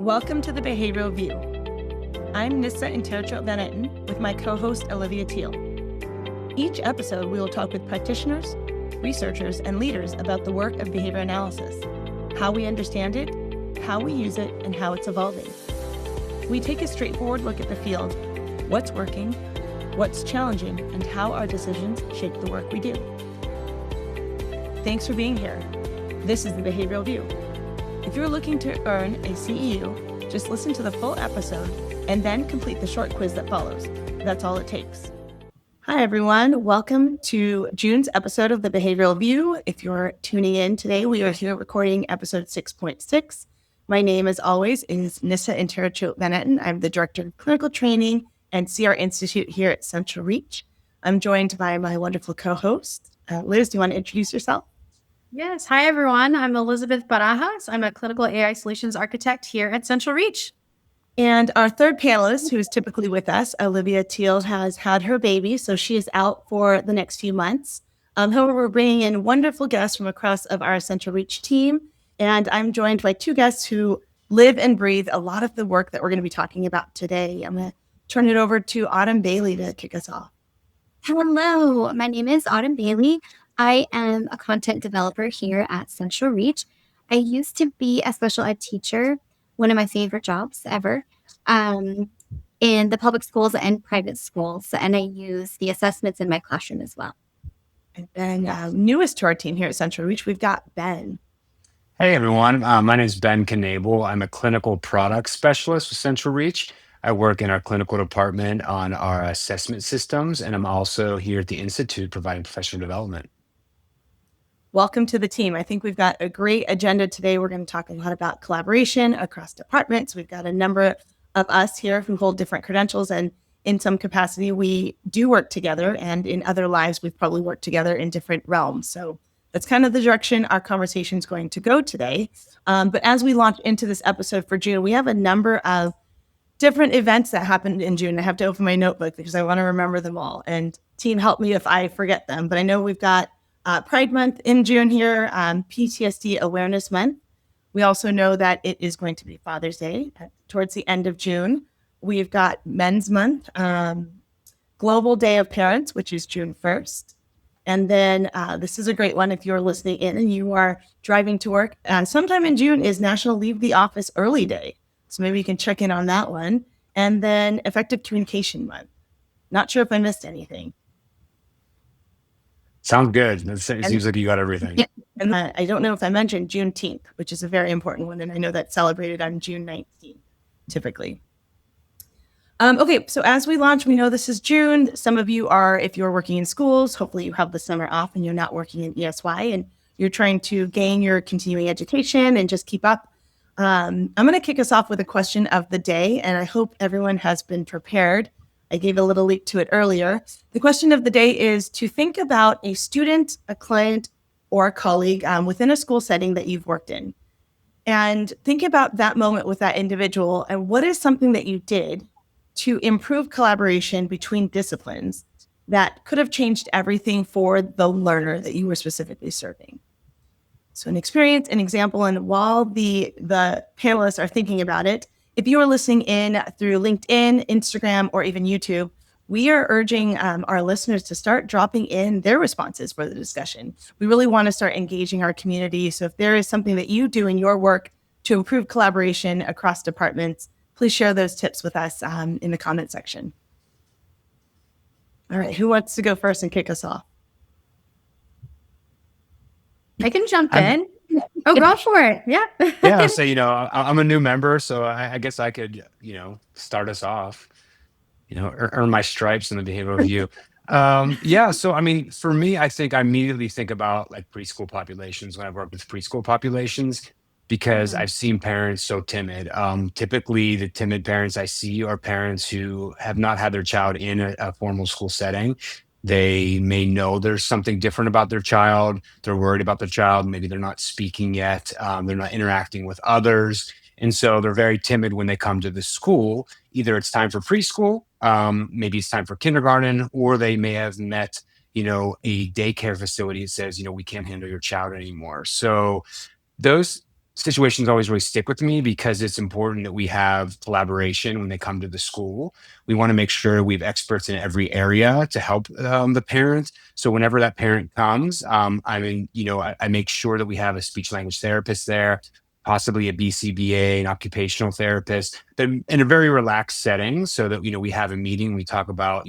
Welcome to the Behavioral View. I'm Nissa Intercho-Van with my co-host Olivia Teal. Each episode, we will talk with practitioners, researchers, and leaders about the work of behavior analysis, how we understand it, how we use it, and how it's evolving. We take a straightforward look at the field, what's working, what's challenging, and how our decisions shape the work we do. Thanks for being here. This is the Behavioral View. If you're looking to earn a CEU, just listen to the full episode and then complete the short quiz that follows. That's all it takes. Hi, everyone. Welcome to June's episode of the Behavioral View. If you're tuning in today, we are here recording episode 6.6. My name, as always, is Nissa Intercho-Van. I'm the Director of Clinical Training and CR Institute here at Central Reach. I'm joined by my wonderful co-host. Liz, do you want to introduce yourself? Yes. Hi, everyone. I'm Elizabeth Barajas. I'm a clinical AI solutions architect here at Central Reach. And our third panelist, who is typically with us, Olivia Teal, has had her baby, so she is out for the next few months. However, we're bringing in wonderful guests from across of our Central Reach team, and I'm joined by two guests who live and breathe a lot of the work that we're going to be talking about today. I'm going to turn it over to Autumn Bailey to kick us off. Hello, my name is Autumn Bailey. I am a content developer here at Central Reach. I used to be a special ed teacher, one of my favorite jobs ever, in the public schools and private schools. And I use the assessments in my classroom as well. And then newest to our team here at Central Reach, we've got Ben. Hey, everyone. My name is Ben Knaebel. I'm a clinical product specialist with Central Reach. I work in our clinical department on our assessment systems, and I'm also here at the Institute providing professional development. Welcome to the team. I think we've got a great agenda today. We're going to talk a lot about collaboration across departments. We've got a number of us here who hold different credentials, and in some capacity, we do work together, and in other lives, we've probably worked together in different realms. So that's kind of the direction our conversation is going to go today. But as we launch into this episode for June, we have a number of different events that happened in June. I have to open my notebook because I want to remember them all. And team, help me if I forget them. But I know we've got Pride Month in June here, PTSD Awareness Month. We also know that it is going to be Father's Day towards the end of June. We've got Men's Month, Global Day of Parents, which is June 1st. And then this is a great one if you're listening in and you are driving to work. Sometime in June is National Leave the Office Early Day. So maybe you can check in on that one. And then Effective Communication Month. Not sure if I missed anything. Sounds good. It seems like you got everything. Yeah. And I don't know if I mentioned Juneteenth, which is a very important one. And I know that's celebrated on June 19th, typically. Okay, so as we launch, we know this is June. Some of you are, if you're working in schools, hopefully you have the summer off and you're not working in ESY and you're trying to gain your continuing education and just keep up. I'm going to kick us off with a question of the day, and I hope everyone has been prepared. I gave a little leak to it earlier. The question of the day is to think about a student, a client, or a colleague within a school setting that you've worked in. And think about that moment with that individual and what is something that you did to improve collaboration between disciplines that could have changed everything for the learner that you were specifically serving. So an experience, an example, and while the panelists are thinking about it, if you are listening in through LinkedIn, Instagram, or even YouTube, we are urging our listeners to start dropping in their responses for the discussion. We really want to start engaging our community. So if there is something that you do in your work to improve collaboration across departments, please share those tips with us in the comment section. All right, who wants to go first and kick us off? I can jump in. Go for it. Yeah. Yeah. So, I'm a new member, so I guess I could, start us off, earn my stripes in the behavioral view. Yeah. So, for me, I think I immediately think about like preschool populations when I work with preschool populations, because I've seen parents so timid. Typically, the timid parents I see are parents who have not had their child in a formal school setting. They may know there's something different about their child. They're worried about their child. Maybe they're not speaking yet. They're not interacting with others. And so they're very timid when they come to the school. Either it's time for preschool, maybe it's time for kindergarten, or they may have met, a daycare facility that says, we can't handle your child anymore. So those situations always really stick with me because it's important that we have collaboration when they come to the school. We want to make sure we have experts in every area to help the parents. So whenever that parent comes, I make sure that we have a speech language therapist there, possibly a BCBA, an occupational therapist, but in a very relaxed setting, so that we have a meeting. We talk about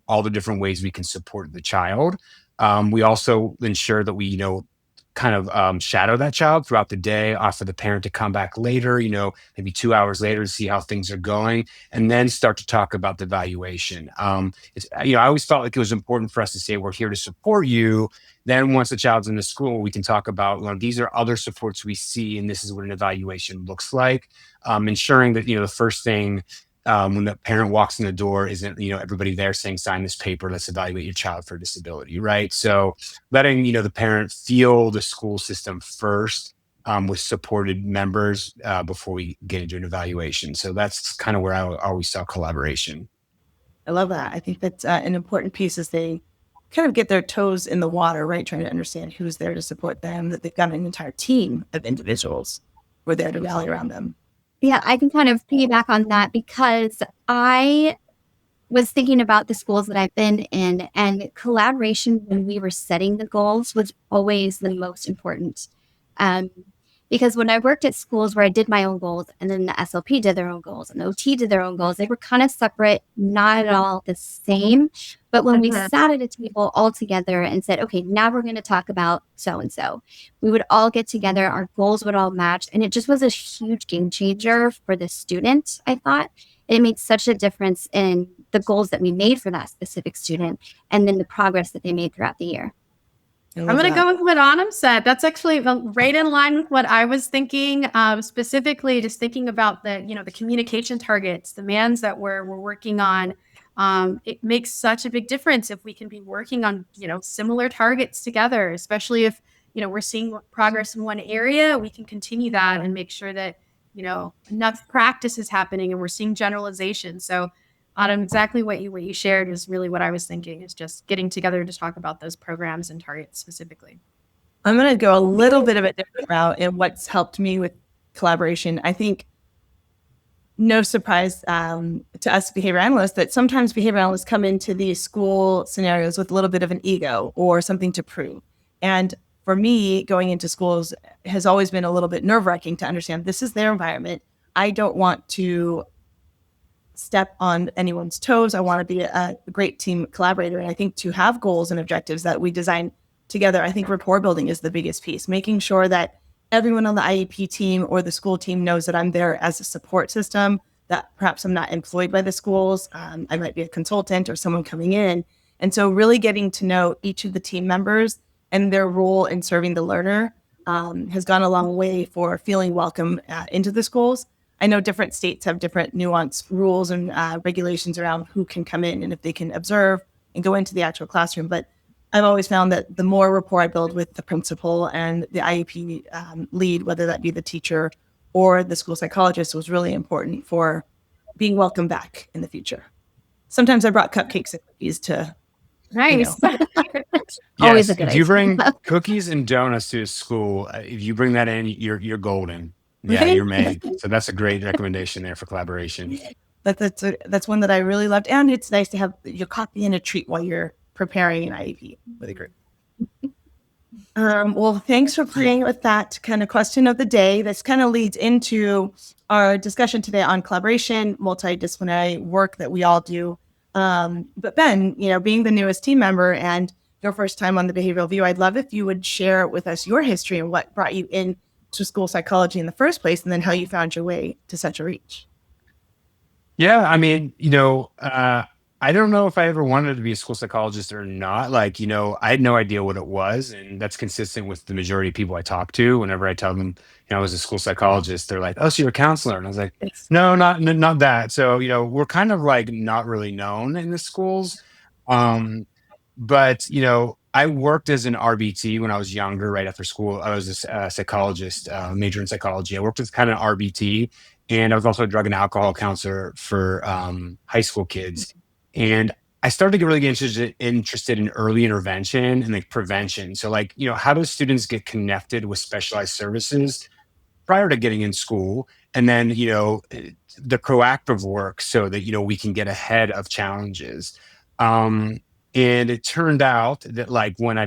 all the different ways we can support the child. We also ensure that we kind of shadow that child throughout the day, offer the parent to come back later, maybe 2 hours later, to see how things are going, and then start to talk about the evaluation. I always felt like it was important for us to say, we're here to support you. Then once the child's in the school, we can talk about, these are other supports we see, and this is what an evaluation looks like. Ensuring that, the first thing when the parent walks in the door isn't, everybody there saying, sign this paper, let's evaluate your child for disability, right? So letting, the parent feel the school system first, with supported members before we get into an evaluation. So that's kind of where I always saw collaboration. I love that. I think that's an important piece as they kind of get their toes in the water, right? Trying to understand who's there to support them, that they've got an entire team of individuals who are there to rally around them. Yeah, I can kind of piggyback on that because I was thinking about the schools that I've been in, and collaboration when we were setting the goals was always the most important. Um, because when I worked at schools where I did my own goals, and then the SLP did their own goals, and the OT did their own goals, they were kind of separate, not at all the same. But when we sat at a table all together and said, okay, now we're going to talk about so-and-so, we would all get together, our goals would all match. And it just was a huge game changer for the student, I thought. It made such a difference in the goals that we made for that specific student, and then the progress that they made throughout the year. I'm going to go with what Autumn said. That's actually right in line with what I was thinking, specifically just thinking about the communication targets, the demands that we're working on. It makes such a big difference if we can be working on, similar targets together, especially if, we're seeing progress in one area, we can continue that and make sure that, enough practice is happening and we're seeing generalization. So Autumn, exactly what you shared is really what I was thinking, is just getting together to talk about those programs and targets specifically. I'm going to go a little bit of a different route in what's helped me with collaboration. I think no surprise to us behavior analysts that sometimes behavior analysts come into these school scenarios with a little bit of an ego or something to prove. And for me, going into schools has always been a little bit nerve-wracking to understand this is their environment. I don't want to step on anyone's toes. I want to be a great team collaborator. And I think to have goals and objectives that we design together, I think rapport building is the biggest piece, making sure that everyone on the IEP team or the school team knows that I'm there as a support system, that perhaps I'm not employed by the schools. I might be a consultant or someone coming in. And so really getting to know each of the team members and their role in serving the learner has gone a long way for feeling welcome into the schools. I know different states have different nuanced rules and regulations around who can come in and if they can observe and go into the actual classroom. But I've always found that the more rapport I build with the principal and the IEP lead, whether that be the teacher or the school psychologist, was really important for being welcome back in the future. Sometimes I brought cupcakes and cookies to. Nice. Always a good If you idea. bring cookies and donuts to school, if you bring that in, you're golden. Yeah, Right? you're made. So that's a great recommendation there for collaboration. But that's one that I really loved. And it's nice to have your coffee and a treat while you're preparing an IEP with a group. Well, thanks for playing with that kind of question of the day. This kind of leads into our discussion today on collaboration, multidisciplinary work that we all do. But Ben, being the newest team member and your first time on the behavioral view, I'd love if you would share with us your history and what brought you into school psychology in the first place, and then how you found your way to Central Reach. Yeah, I mean, I don't know if I ever wanted to be a school psychologist or not. Like, I had no idea what it was. And that's consistent with the majority of people I talk to. Whenever I tell them, I was a school psychologist, they're like, oh, so you're a counselor. And I was like, no, not that. So, we're kind of like not really known in the schools. But, I worked as an RBT when I was younger, right after school. I was a psychologist, major in psychology. I worked as kind of RBT. And I was also a drug and alcohol counselor for high school kids. And I started to really get interested in early intervention and like prevention. So like, how do students get connected with specialized services prior to getting in school, and then, the proactive work so that, we can get ahead of challenges. And it turned out that, like, when I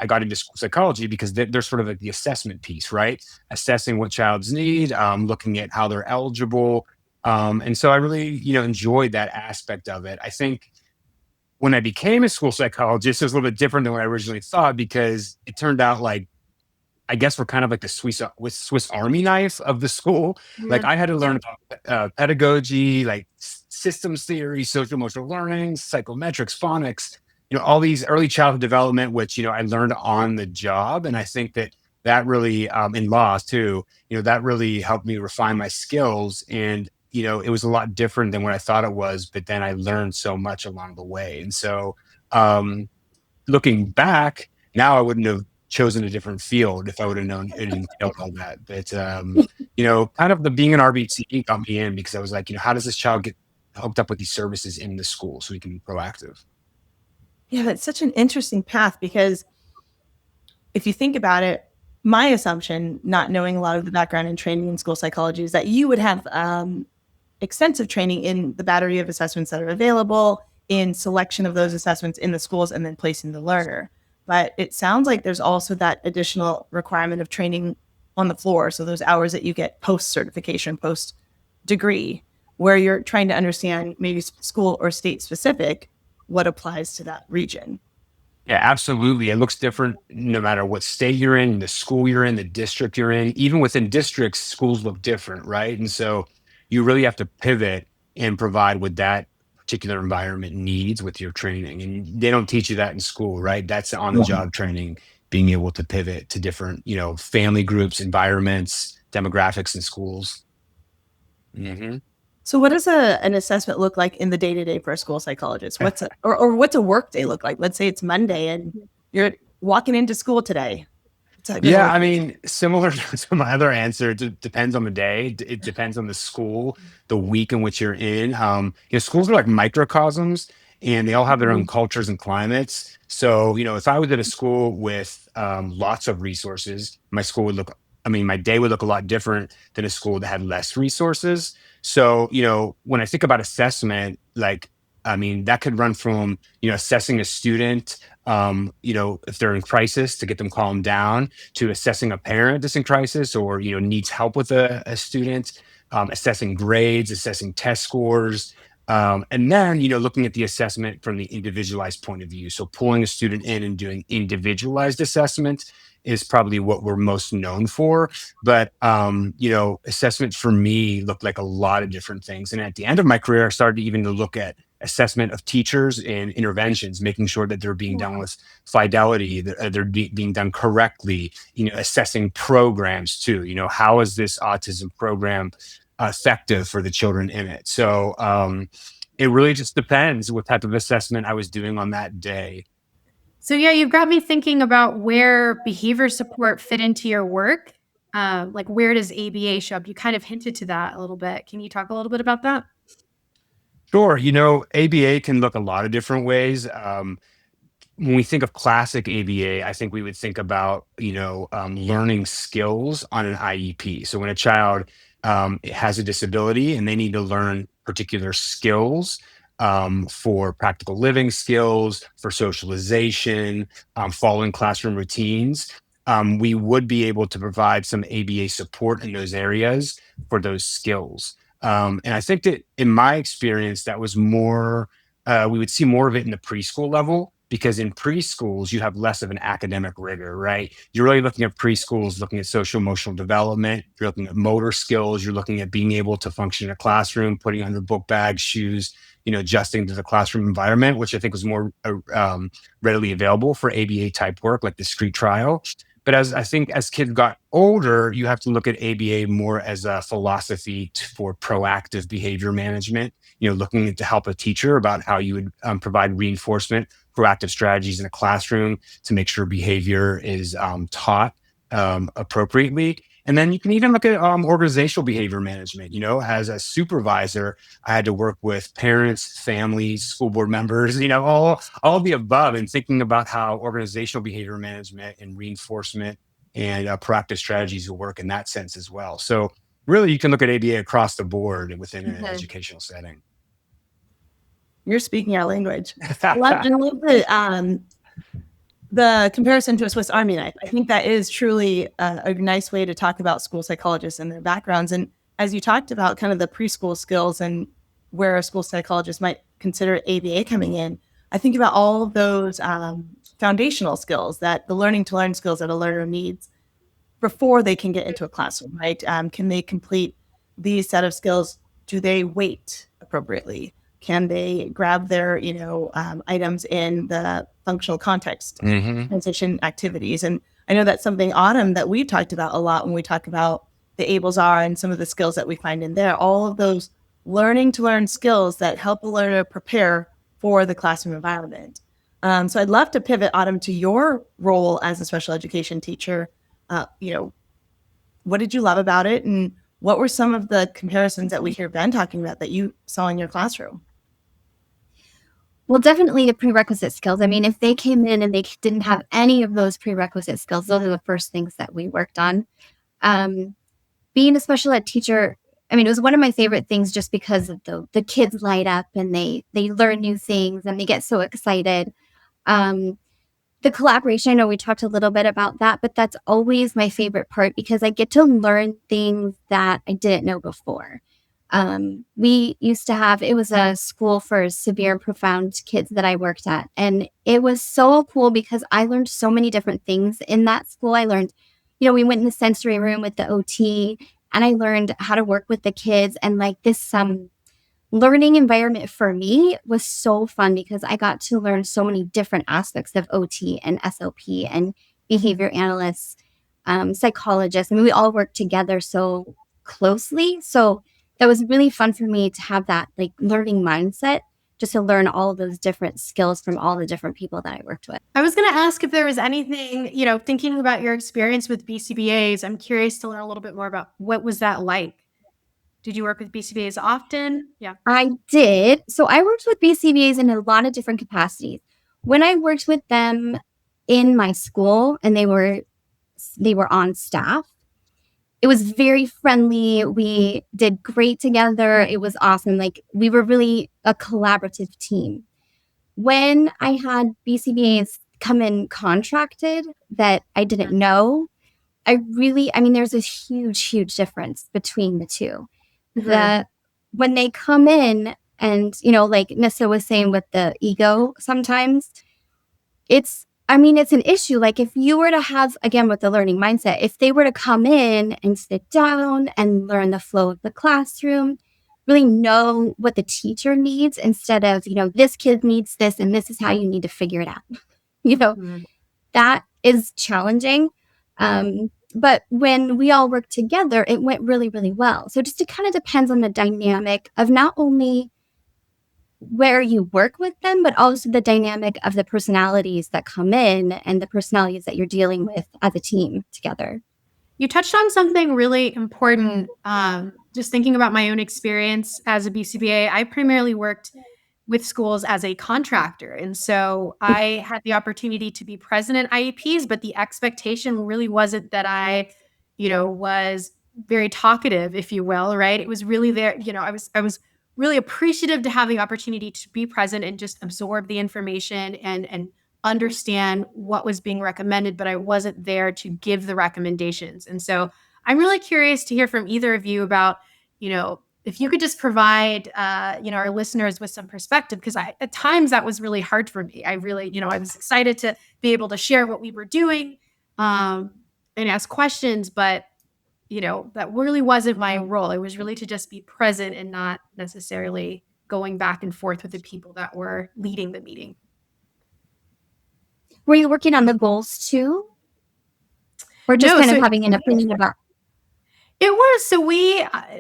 got into school psychology because there's sort of like the assessment piece, right? Assessing what child's need, looking at how they're eligible. And so I really, enjoyed that aspect of it. I think when I became a school psychologist, it was a little bit different than what I originally thought, because it turned out like, I guess we're kind of like the Swiss Army knife of the school. Like, Yeah. I had to learn about pedagogy, like systems theory, social emotional learning, psychometrics, phonics, all these early childhood development, which, I learned on the job. And I think that really, in law too, that really helped me refine my skills. And, it was a lot different than what I thought it was, but then I learned so much along the way. And so, um, looking back, now I wouldn't have chosen a different field if I would have known it entailed all that. But kind of the being an RBT got me in, because I was like, how does this child get hooked up with these services in the school so we can be proactive? Yeah, that's such an interesting path, because if you think about it, my assumption, not knowing a lot of the background and training in school psychology, is that you would have extensive training in the battery of assessments that are available, in selection of those assessments in the schools, and then placing the learner. But it sounds like there's also that additional requirement of training on the floor. So those hours that you get post certification, post degree, where you're trying to understand, maybe school or state specific, what applies to that region. Yeah, absolutely. It looks different no matter what state you're in, the school you're in, the district you're in. Even within districts, schools look different, right? And so you really have to pivot and provide what that particular environment needs with your training. And they don't teach you that in school, right? That's on the job training, being able to pivot to different, family groups, environments, demographics in schools. Hmm. So what does an assessment look like in the day-to-day for a school psychologist? Or what's a work day look like? Let's say it's Monday and you're walking into school today. Yeah, I mean, similar to my other answer, it depends on the day. It depends on the school, the week in which you're in. Schools are like microcosms, and they all have their own cultures and climates. So, if I was at a school with lots of resources, my day would look a lot different than a school that had less resources. So, when I think about assessment, like, that could run from, assessing a student, if they're in crisis, to get them calmed down, to assessing a parent that's in crisis or, needs help with a student, assessing grades, assessing test scores. And then, looking at the assessment from the individualized point of view. So pulling a student in and doing individualized assessment is probably what we're most known for. But, assessment for me looked like a lot of different things. And at the end of my career, I started even to look at assessment of teachers and interventions, making sure that they're being done with fidelity, that they're being done correctly, assessing programs too. How is this autism program effective for the children in it? So it really just depends what type of assessment I was doing on that day. So yeah, you've got me thinking about where behavior support fit into your work. Like, where does ABA show up? You kind of hinted to that a little bit. Can you talk a little bit about that? Sure. ABA can look a lot of different ways. When we think of classic ABA, I think we would think about, learning skills on an IEP. So when a child has a disability and they need to learn particular skills, for practical living skills, for socialization, following classroom routines, we would be able to provide some ABA support in those areas for those skills. And I think that in my experience, that was more, we would see more of it in the preschool level, because in preschools, you have less of an academic rigor, right? You're really looking at preschools, looking at social emotional development, you're looking at motor skills, you're looking at being able to function in a classroom, putting on your book bag, shoes, adjusting to the classroom environment, which I think was more readily available for ABA type work, like discrete trial. But as kids got older, you have to look at ABA more as a philosophy for proactive behavior management, looking to help a teacher about how you would provide reinforcement, proactive strategies in a classroom to make sure behavior is taught appropriately. And then you can even look at organizational behavior management. As a supervisor, I had to work with parents, families, school board members, all of the above, and thinking about how organizational behavior management and reinforcement and practice strategies to work in that sense as well. So really, you can look at ABA across the board within an educational setting. You're speaking our language. I love the comparison to a Swiss Army knife. I think that is truly a nice way to talk about school psychologists and their backgrounds. And as you talked about kind of the preschool skills and where a school psychologist might consider ABA coming in, I think about all of those foundational skills, that the learning to learn skills that a learner needs before they can get into a classroom, right? Can they complete these set of skills? Do they wait appropriately? Can they grab their, items in the functional context, transition activities? And I know that's something, Autumn, that we've talked about a lot when we talk about the ABLES are and some of the skills that we find in there, all of those learning to learn skills that help a learner prepare for the classroom environment. So I'd love to pivot, Autumn, to your role as a special education teacher. What did you love about it? And what were some of the comparisons that we hear Ben talking about that you saw in your classroom? Well, definitely the prerequisite skills. I mean, if they came in and they didn't have any of those prerequisite skills, those are the first things that we worked on. Being a special ed teacher, I mean, it was one of my favorite things just because of the kids light up and they learn new things and they get so excited. The collaboration, I know we talked a little bit about that, but that's always my favorite part because I get to learn things that I didn't know before. We used to have, it was a school for severe and profound kids that I worked at. And it was so cool because I learned so many different things in that school. I learned, we went in the sensory room with the OT and I learned how to work with the kids, and like this, learning environment for me was so fun because I got to learn so many different aspects of OT and SLP and behavior analysts, psychologists. I mean, we all worked together so closely. So that was really fun for me to have that like learning mindset, just to learn all of those different skills from all the different people that I worked with. I was going to ask if there was anything, thinking about your experience with BCBAs, I'm curious to learn a little bit more about what was that like? Did you work with BCBAs often? Yeah. I did. So I worked with BCBAs in a lot of different capacities. When I worked with them in my school and they were on staff, it was very friendly. We did great together. It was awesome. Like we were really a collaborative team. When I had BCBAs come in contracted that I didn't know, there's a huge difference between the two. When they come in and, like Nissa was saying with the ego, sometimes it's an issue. Like if you were to have, again, with the learning mindset, if they were to come in and sit down and learn the flow of the classroom, really know what the teacher needs instead of, this kid needs this and this is how you need to figure it out. That is challenging. But when we all worked together, it went really, really well. So just it kind of depends on the dynamic of not only where you work with them, but also the dynamic of the personalities that come in and the personalities that you're dealing with as a team together. You touched on something really important. Just thinking about my own experience as a BCBA, I primarily worked with schools as a contractor. And so I had the opportunity to be present in IEPs, but the expectation really wasn't that I, was very talkative, if you will, right? It was really there, I was really appreciative to have the opportunity to be present and just absorb the information and understand what was being recommended, but I wasn't there to give the recommendations. And so I'm really curious to hear from either of you about, if you could just provide, our listeners with some perspective, because at times that was really hard for me. I really, I was excited to be able to share what we were doing and ask questions, but, that really wasn't my role. It was really to just be present and not necessarily going back and forth with the people that were leading the meeting. Were you working on the goals too? Or just of having an opinion about? It was. So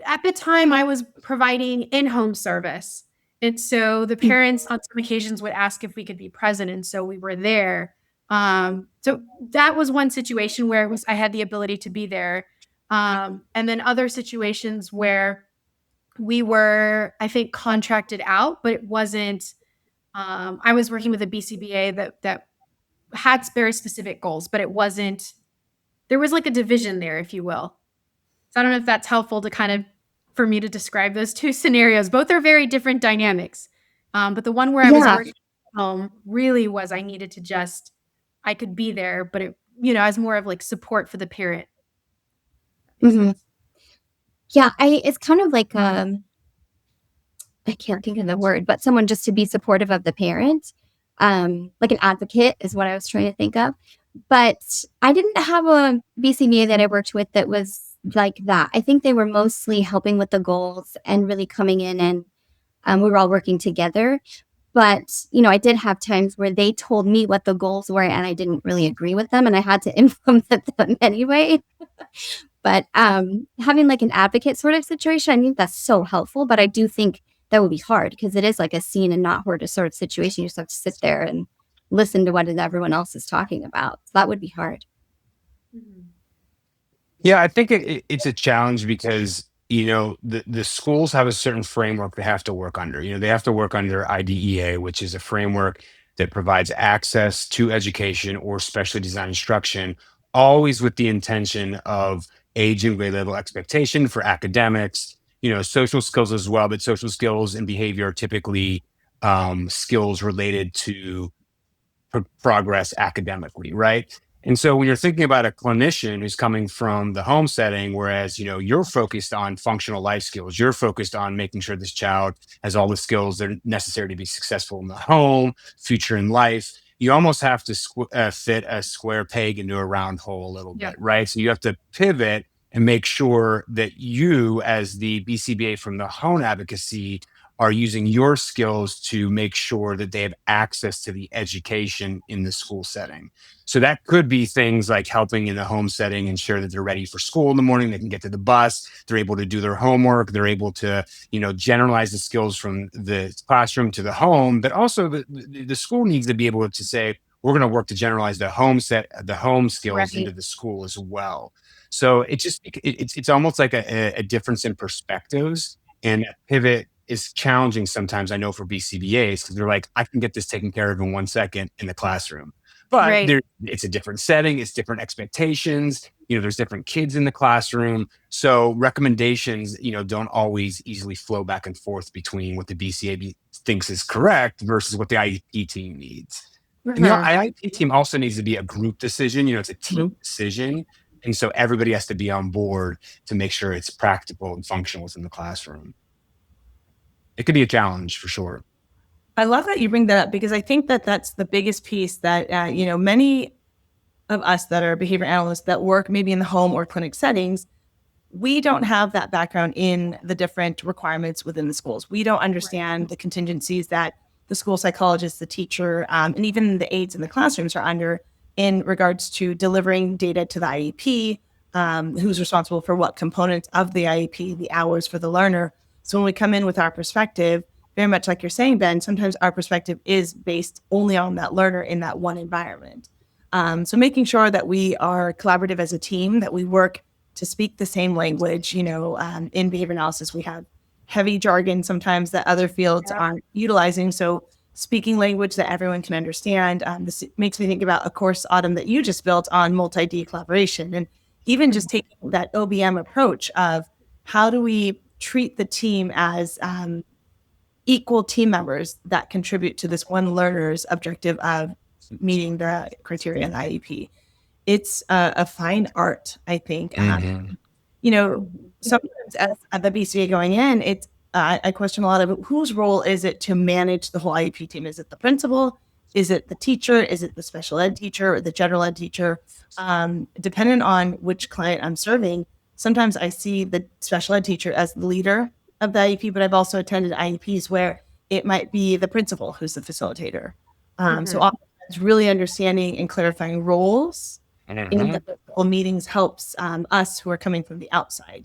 at the time I was providing in-home service. And so the parents on some occasions would ask if we could be present. And so we were there. So that was one situation where I had the ability to be there. And then other situations where we were, I think, contracted out, but it wasn't, I was working with a BCBA that had very specific goals, but it wasn't there was like a division there, if you will. So I don't know if that's helpful to kind of, for me to describe those two scenarios. Both are very different dynamics. But the one where I was working at home really was, I needed to just, I could be there, but it, as more of like support for the parent. Yeah, it's kind of like, I can't think of the word, but someone just to be supportive of the parent. Like an advocate is what I was trying to think of. But I didn't have a BCBA that I worked with that was like that. I think they were mostly helping with the goals and really coming in, and we were all working together. But, I did have times where they told me what the goals were and I didn't really agree with them and I had to implement them anyway. But having like an advocate sort of situation, I think that's so helpful. But I do think that would be hard because it is like a seen and not heard sort of situation. You just have to sit there and listen to what everyone else is talking about. So that would be hard. Yeah, I think it's a challenge because, the schools have a certain framework they have to work under. They have to work under IDEA, which is a framework that provides access to education or specially designed instruction, always with the intention of age and grade level expectation for academics, social skills as well, but social skills and behavior are typically skills related to progress academically, right? And so when you're thinking about a clinician who's coming from the home setting, whereas, you're focused on functional life skills, you're focused on making sure this child has all the skills that are necessary to be successful in the home, future in life, you almost have to fit a square peg into a round hole a little bit, right? So you have to pivot and make sure that you, as the BCBA from the home advocacy, are using your skills to make sure that they have access to the education in the school setting. So that could be things like helping in the home setting, ensure that they're ready for school in the morning, they can get to the bus, they're able to do their homework, they're able to, generalize the skills from the classroom to the home. But also the school needs to be able to say, we're going to work to generalize the home skills into the school as well. So it's almost like a difference in perspectives, and that pivot is challenging sometimes, I know, for BCBAs, because they're like, I can get this taken care of in 1 second in the classroom. But it's a different setting, it's different expectations, there's different kids in the classroom. So recommendations, don't always easily flow back and forth between what the BCBA thinks is correct versus what the IEP team needs. And the IEP team also needs to be a group decision, it's a team decision. And so everybody has to be on board to make sure it's practical and functional within the classroom. It could be a challenge for sure. I love that you bring that up because I think that that's the biggest piece that, many of us that are behavior analysts that work maybe in the home or clinic settings, we don't have that background in the different requirements within the schools. We don't understand the contingencies that the school psychologist, the teacher, and even the aides in the classrooms are under in regards to delivering data to the IEP, who's responsible for what components of the IEP, the hours for the learner. So when we come in with our perspective, very much like you're saying, Ben, sometimes our perspective is based only on that learner in that one environment. So making sure that we are collaborative as a team, that we work to speak the same language. In behavior analysis, we have heavy jargon sometimes that other fields aren't utilizing. So speaking language that everyone can understand. This makes me think about a course, Autumn, that you just built on multi-D collaboration, and even just taking that OBM approach of how do we treat the team as equal team members that contribute to this one learner's objective of meeting the criteria in the IEP. It's a fine art, I think. Sometimes as the BCA going in, it's I question a lot of whose role is it to manage the whole IEP team? Is it the principal? Is it the teacher? Is it the special ed teacher or the general ed teacher? Depending on which client I'm serving, sometimes I see the special ed teacher as the leader of the IEP, but I've also attended IEPs where it might be the principal who's the facilitator. So often it's really understanding and clarifying roles in the principal meetings helps us who are coming from the outside.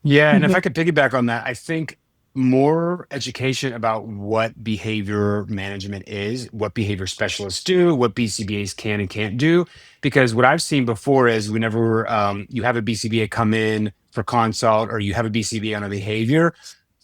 Yeah, and if I could piggyback on that, I think more education about what behavior management is, what behavior specialists do, what BCBAs can and can't do. Because what I've seen before is whenever you have a BCBA come in for consult or you have a BCBA on a behavior,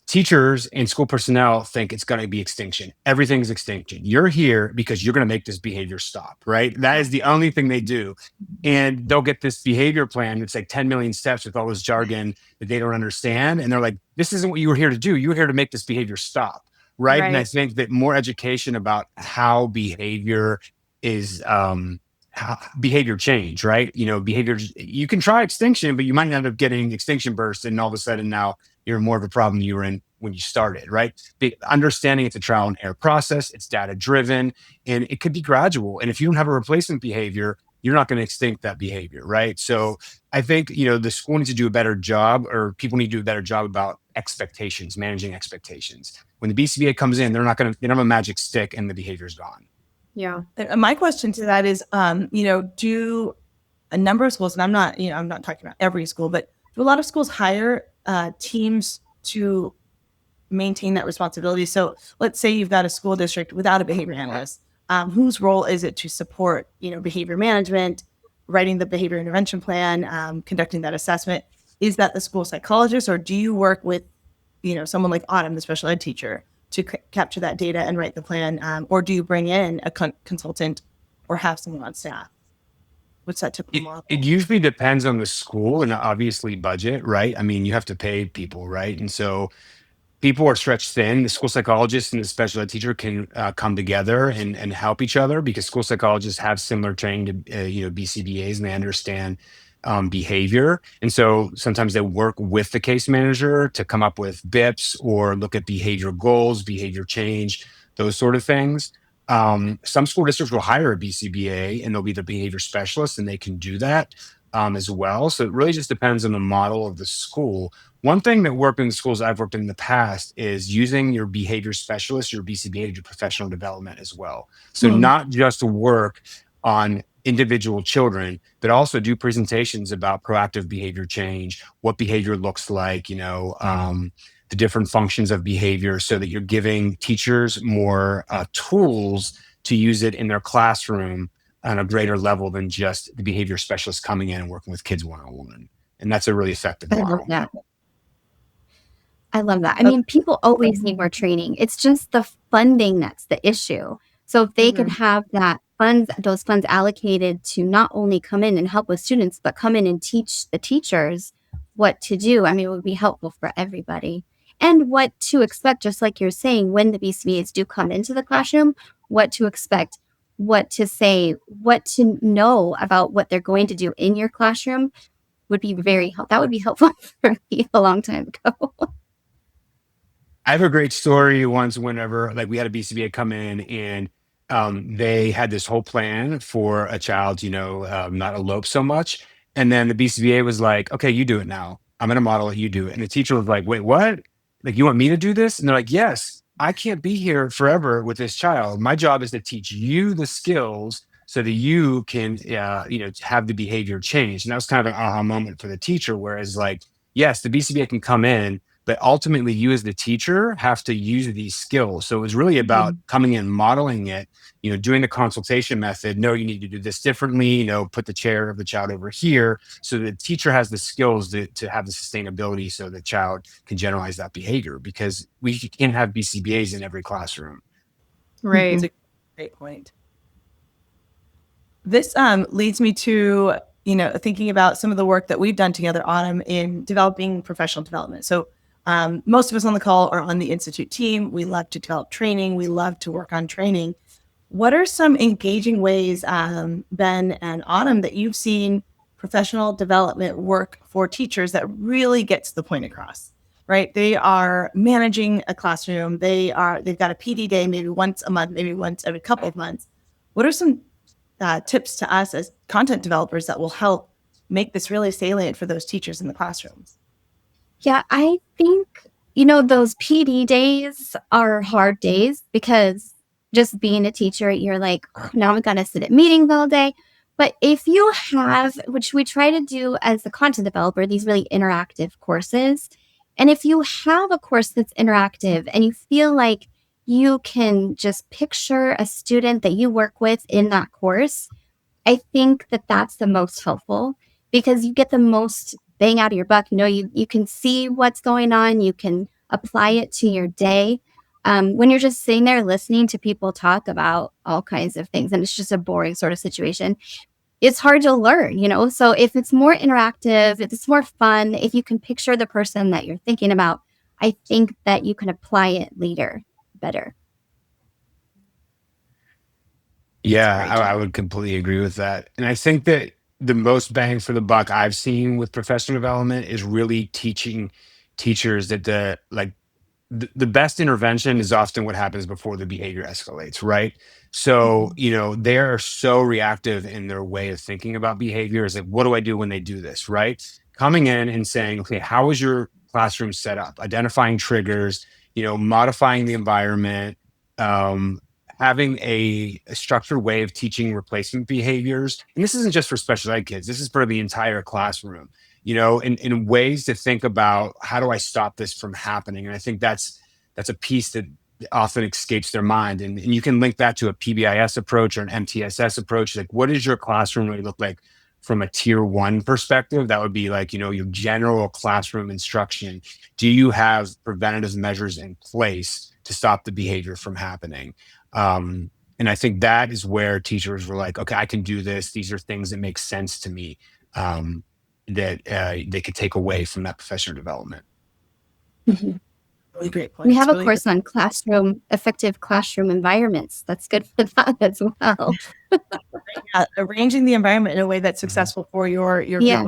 teachers and school personnel think it's going to be extinction. Everything's extinction. You're here because you're going to make this behavior stop, right? That is the only thing they do. And they'll get this behavior plan. It's like 10 million steps with all this jargon that they don't understand. And they're like, this isn't what you were here to do. You were here to make this behavior stop. Right. And I think that more education about how behavior is, how behavior change, right? Behavior, you can try extinction, but you might end up getting extinction burst. And all of a sudden now you're more of a problem you were in when you started, right? Understanding it's a trial and error process, it's data driven, and it could be gradual. And if you don't have a replacement behavior, you're not going to extinct that behavior, right? So I think, the school needs to do a better job, or people need to do a better job about expectations, managing expectations. When the BCBA comes in, they don't have a magic stick and the behavior's gone. Yeah. My question to that is, do a number of schools, and I'm not talking about every school, but do a lot of schools hire teams to maintain that responsibility? So let's say you've got a school district without a behavior analyst. Whose role is it to support, behavior management, writing the behavior intervention plan, conducting that assessment? Is that the school psychologist, or do you work with, someone like Autumn, the special ed teacher, to capture that data and write the plan? Or do you bring in a consultant or have someone on staff? What's that typical model? It usually depends on the school and obviously budget, right? I mean, you have to pay people, right? And so people are stretched thin. The school psychologist and the special ed teacher can come together and help each other, because school psychologists have similar training to BCBAs, and they understand behavior. And so sometimes they work with the case manager to come up with BIPs or look at behavior goals, behavior change, those sort of things. Some school districts will hire a BCBA and they'll be the behavior specialist, and they can do that as well. So it really just depends on the model of the school. One thing that worked in the schools I've worked in the past is using your behavior specialist, your BCBA, to do professional development as well. So not just work on individual children, but also do presentations about proactive behavior change, what behavior looks like, the different functions of behavior, so that you're giving teachers more tools to use it in their classroom on a greater level than just the behavior specialist coming in and working with kids one-on-one. And that's a really effective model. I love that. I mean, people always need more training. It's just the funding that's the issue. So if they could have those funds allocated to not only come in and help with students, but come in and teach the teachers what to do, I mean, it would be helpful for everybody. And what to expect, just like you're saying, when the BCBAs do come into the classroom, what to expect, what to say, what to know about what they're going to do in your classroom would be that would be helpful for me a long time ago. I have a great story once, whenever we had a BCBA come in, and they had this whole plan for a child, not elope so much. And then the BCBA was like, okay, you do it now. I'm going to model it. You do it. And the teacher was like, wait, what? Like, you want me to do this? And they're like, yes, I can't be here forever with this child. My job is to teach you the skills so that you can, have the behavior change. And that was kind of an aha moment for the teacher. Whereas, yes, the BCBA can come in, but ultimately you as the teacher have to use these skills. So it was really about coming in, modeling it, doing the consultation method. No, you need to do this differently, put the chair of the child over here. So the teacher has the skills to have the sustainability so the child can generalize that behavior, because we can't have BCBAs in every classroom. Right. That's a great point. This leads me to, thinking about some of the work that we've done together, Autumn, in developing professional development. So most of us on the call are on the Institute team. We love to develop training. We love to work on training. What are some engaging ways, Ben and Autumn, that you've seen professional development work for teachers that really gets the point across, right? They are managing a classroom. They've got a PD day, maybe once a month, maybe once every couple of months. What are some tips to us as content developers that will help make this really salient for those teachers in the classrooms? Yeah, I think, those PD days are hard days, because just being a teacher, you're like, oh, now I'm going to sit at meetings all day. But if you have, which we try to do as a content developer, these really interactive courses, and if you have a course that's interactive and you feel like you can just picture a student that you work with in that course, I think that that's the most helpful, because you get the most bang out of your buck. You can see what's going on. You can apply it to your day. When you're just sitting there listening to people talk about all kinds of things and it's just a boring sort of situation, it's hard to learn, So if it's more interactive, if it's more fun, if you can picture the person that you're thinking about, I think that you can apply it later better. Yeah, I would completely agree with that. And I think that the most bang for the buck I've seen with professional development is really teaching teachers that the best intervention is often what happens before the behavior escalates, right? So, they are so reactive in their way of thinking about behavior. Is like, what do I do when they do this, right? Coming in and saying, okay, how is your classroom set up? Identifying triggers, modifying the environment, um, having a structured way of teaching replacement behaviors. And this isn't just for special ed kids, this is for the entire classroom, in ways to think about how do I stop this from happening. And I think that's a piece that often escapes their mind. And you can link that to a PBIS approach or an MTSS approach. Like, what does your classroom really look like from a tier 1 perspective? That would be like, your general classroom instruction. Do you have preventative measures in place to stop the behavior from happening? And I think that is where teachers were like, okay, I can do this. These are things that make sense to me, that they could take away from that professional development. Really great point. We have a course on effective classroom environments. That's good for that as well. Arranging the environment in a way that's successful for your group. Yeah.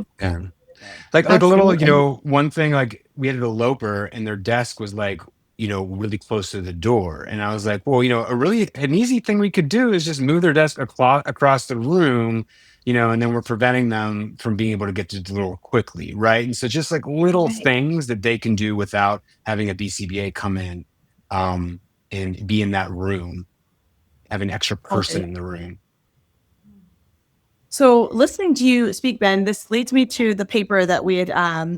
Like a little, one thing, like we had a developer and their desk was like, really close to the door. And I was like, well, an easy thing we could do is just move their desk across the room, and then we're preventing them from being able to get to the door quickly. Right. And so just like little things that they can do without having a BCBA come in, and be in that room, have an extra person in the room. So listening to you speak, Ben, this leads me to the paper that we had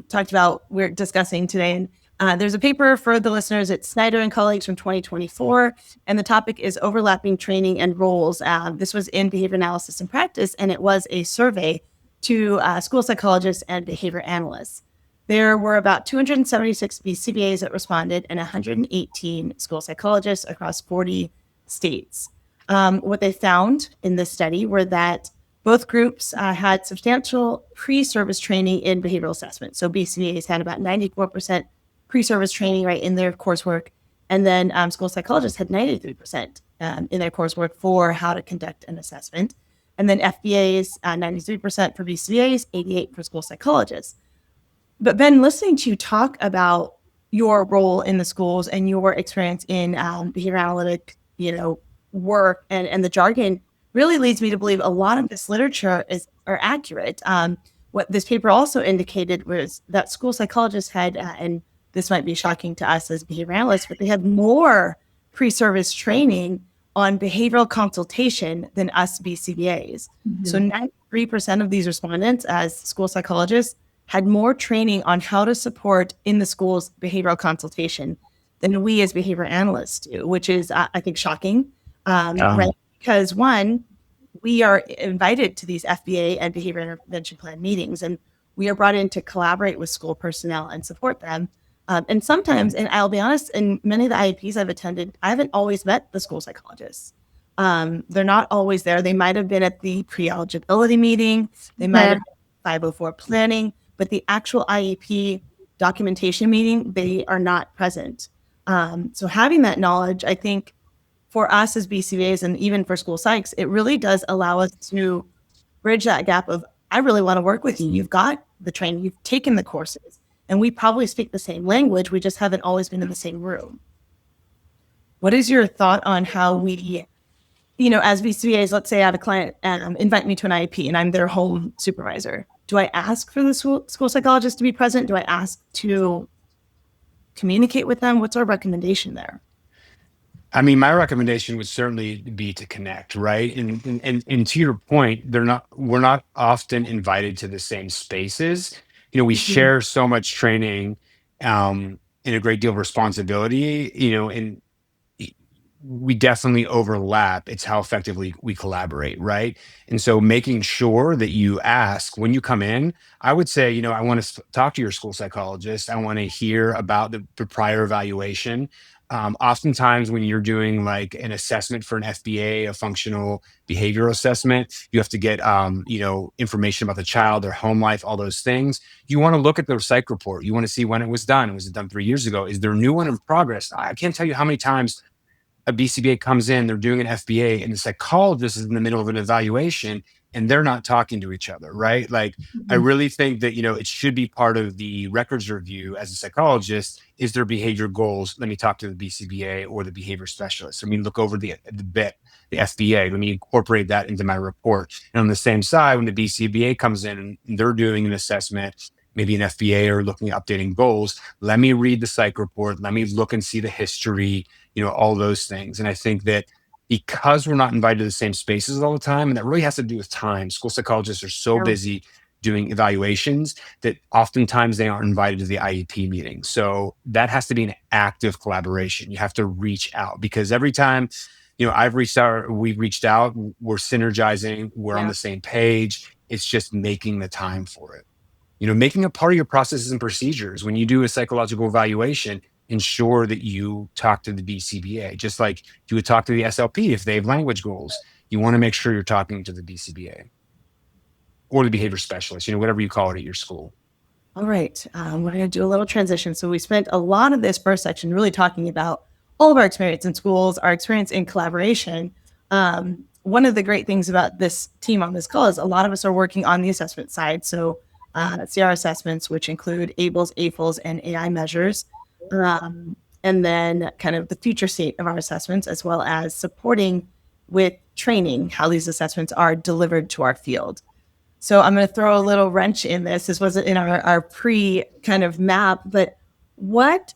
talked about, we're discussing today. And there's a paper for the listeners. It's Snyder and colleagues from 2024. And the topic is overlapping training and roles. This was in behavior analysis and practice, and it was a survey to school psychologists and behavior analysts. There were about 276 BCBAs that responded and 118 school psychologists across 40 states. What they found in this study were that both groups had substantial pre-service training in behavioral assessment. So BCBAs had about 94% pre-service training right in their coursework. And then school psychologists had 93% in their coursework for how to conduct an assessment. And then FBAs, 93% for BCBAs, 88% for school psychologists. But Ben, listening to you talk about your role in the schools and your experience in behavior analytic, work and the jargon really leads me to believe a lot of this literature are accurate. What this paper also indicated was that school psychologists had, and this might be shocking to us as behavior analysts, but they had more pre-service training on behavioral consultation than us BCBAs. So 93% of these respondents as school psychologists had more training on how to support in the school's behavioral consultation than we as behavior analysts do, which is, I think, shocking. Right? Because one, we are invited to these FBA and behavior intervention plan meetings, and we are brought in to collaborate with school personnel and support them. And sometimes, and I'll be honest, in many of the IEPs I've attended, I haven't always met the school psychologists. They're not always there. They might have been at the pre-eligibility meeting. They might have been at 504 planning, but the actual IEP documentation meeting, they are not present. So having that knowledge, I think, for us as BCBAs and even for school psychs, it really does allow us to bridge that gap of, I really want to work with you. You've got the training, you've taken the courses, and we probably speak the same language. We just haven't always been in the same room. What is your thought on how we, as BCBAs, let's say I have a client invite me to an IEP and I'm their home supervisor. Do I ask for the school psychologist to be present? Do I ask to communicate with them? What's our recommendation there? I mean, my recommendation would certainly be to connect, right? And to your point, we're not often invited to the same spaces. We share so much training, and a great deal of responsibility, and we definitely overlap. It's how effectively we collaborate, right? And so making sure that you ask when you come in, I would say, I want to talk to your school psychologist. I want to hear about the prior evaluation. Oftentimes, when you're doing like an assessment for an FBA, a functional behavioral assessment, you have to get, information about the child, their home life, all those things. You want to look at their psych report. You want to see when it was done. Was it done 3 years ago? Is there a new one in progress? I can't tell you how many times a BCBA comes in, they're doing an FBA, and the psychologist is in the middle of an evaluation and they're not talking to each other, right? Like, I really think that, it should be part of the records review as a psychologist. Is there behavior goals? Let me talk to the BCBA or the behavior specialist. Let me look over the bit, the FBA. Let me incorporate that into my report. And on the same side, when the BCBA comes in and they're doing an assessment, maybe an FBA or looking at updating goals, let me read the psych report. Let me look and see the history, all those things. And I think that because we're not invited to the same spaces all the time, and that really has to do with time. School psychologists are so busy doing evaluations that oftentimes they aren't invited to the IEP meeting. So that has to be an active collaboration. You have to reach out, because every time, I've reached out, we've reached out, we're synergizing, we're on the same page. It's just making the time for it. Making it part of your processes and procedures. When you do a psychological evaluation, ensure that you talk to the BCBA, just like you would talk to the SLP if they have language goals. You want to make sure you're talking to the BCBA or the behavior specialist, whatever you call it at your school. All right. We're going to do a little transition. So we spent a lot of this first section really talking about all of our experience in schools, our experience in collaboration. One of the great things about this team on this call is a lot of us are working on the assessment side. So CR assessments, which include ABLs, AFLs, and AI measures. And then kind of the future state of our assessments, as well as supporting with training how these assessments are delivered to our field. So I'm going to throw a little wrench in this. This wasn't in our pre kind of map, but what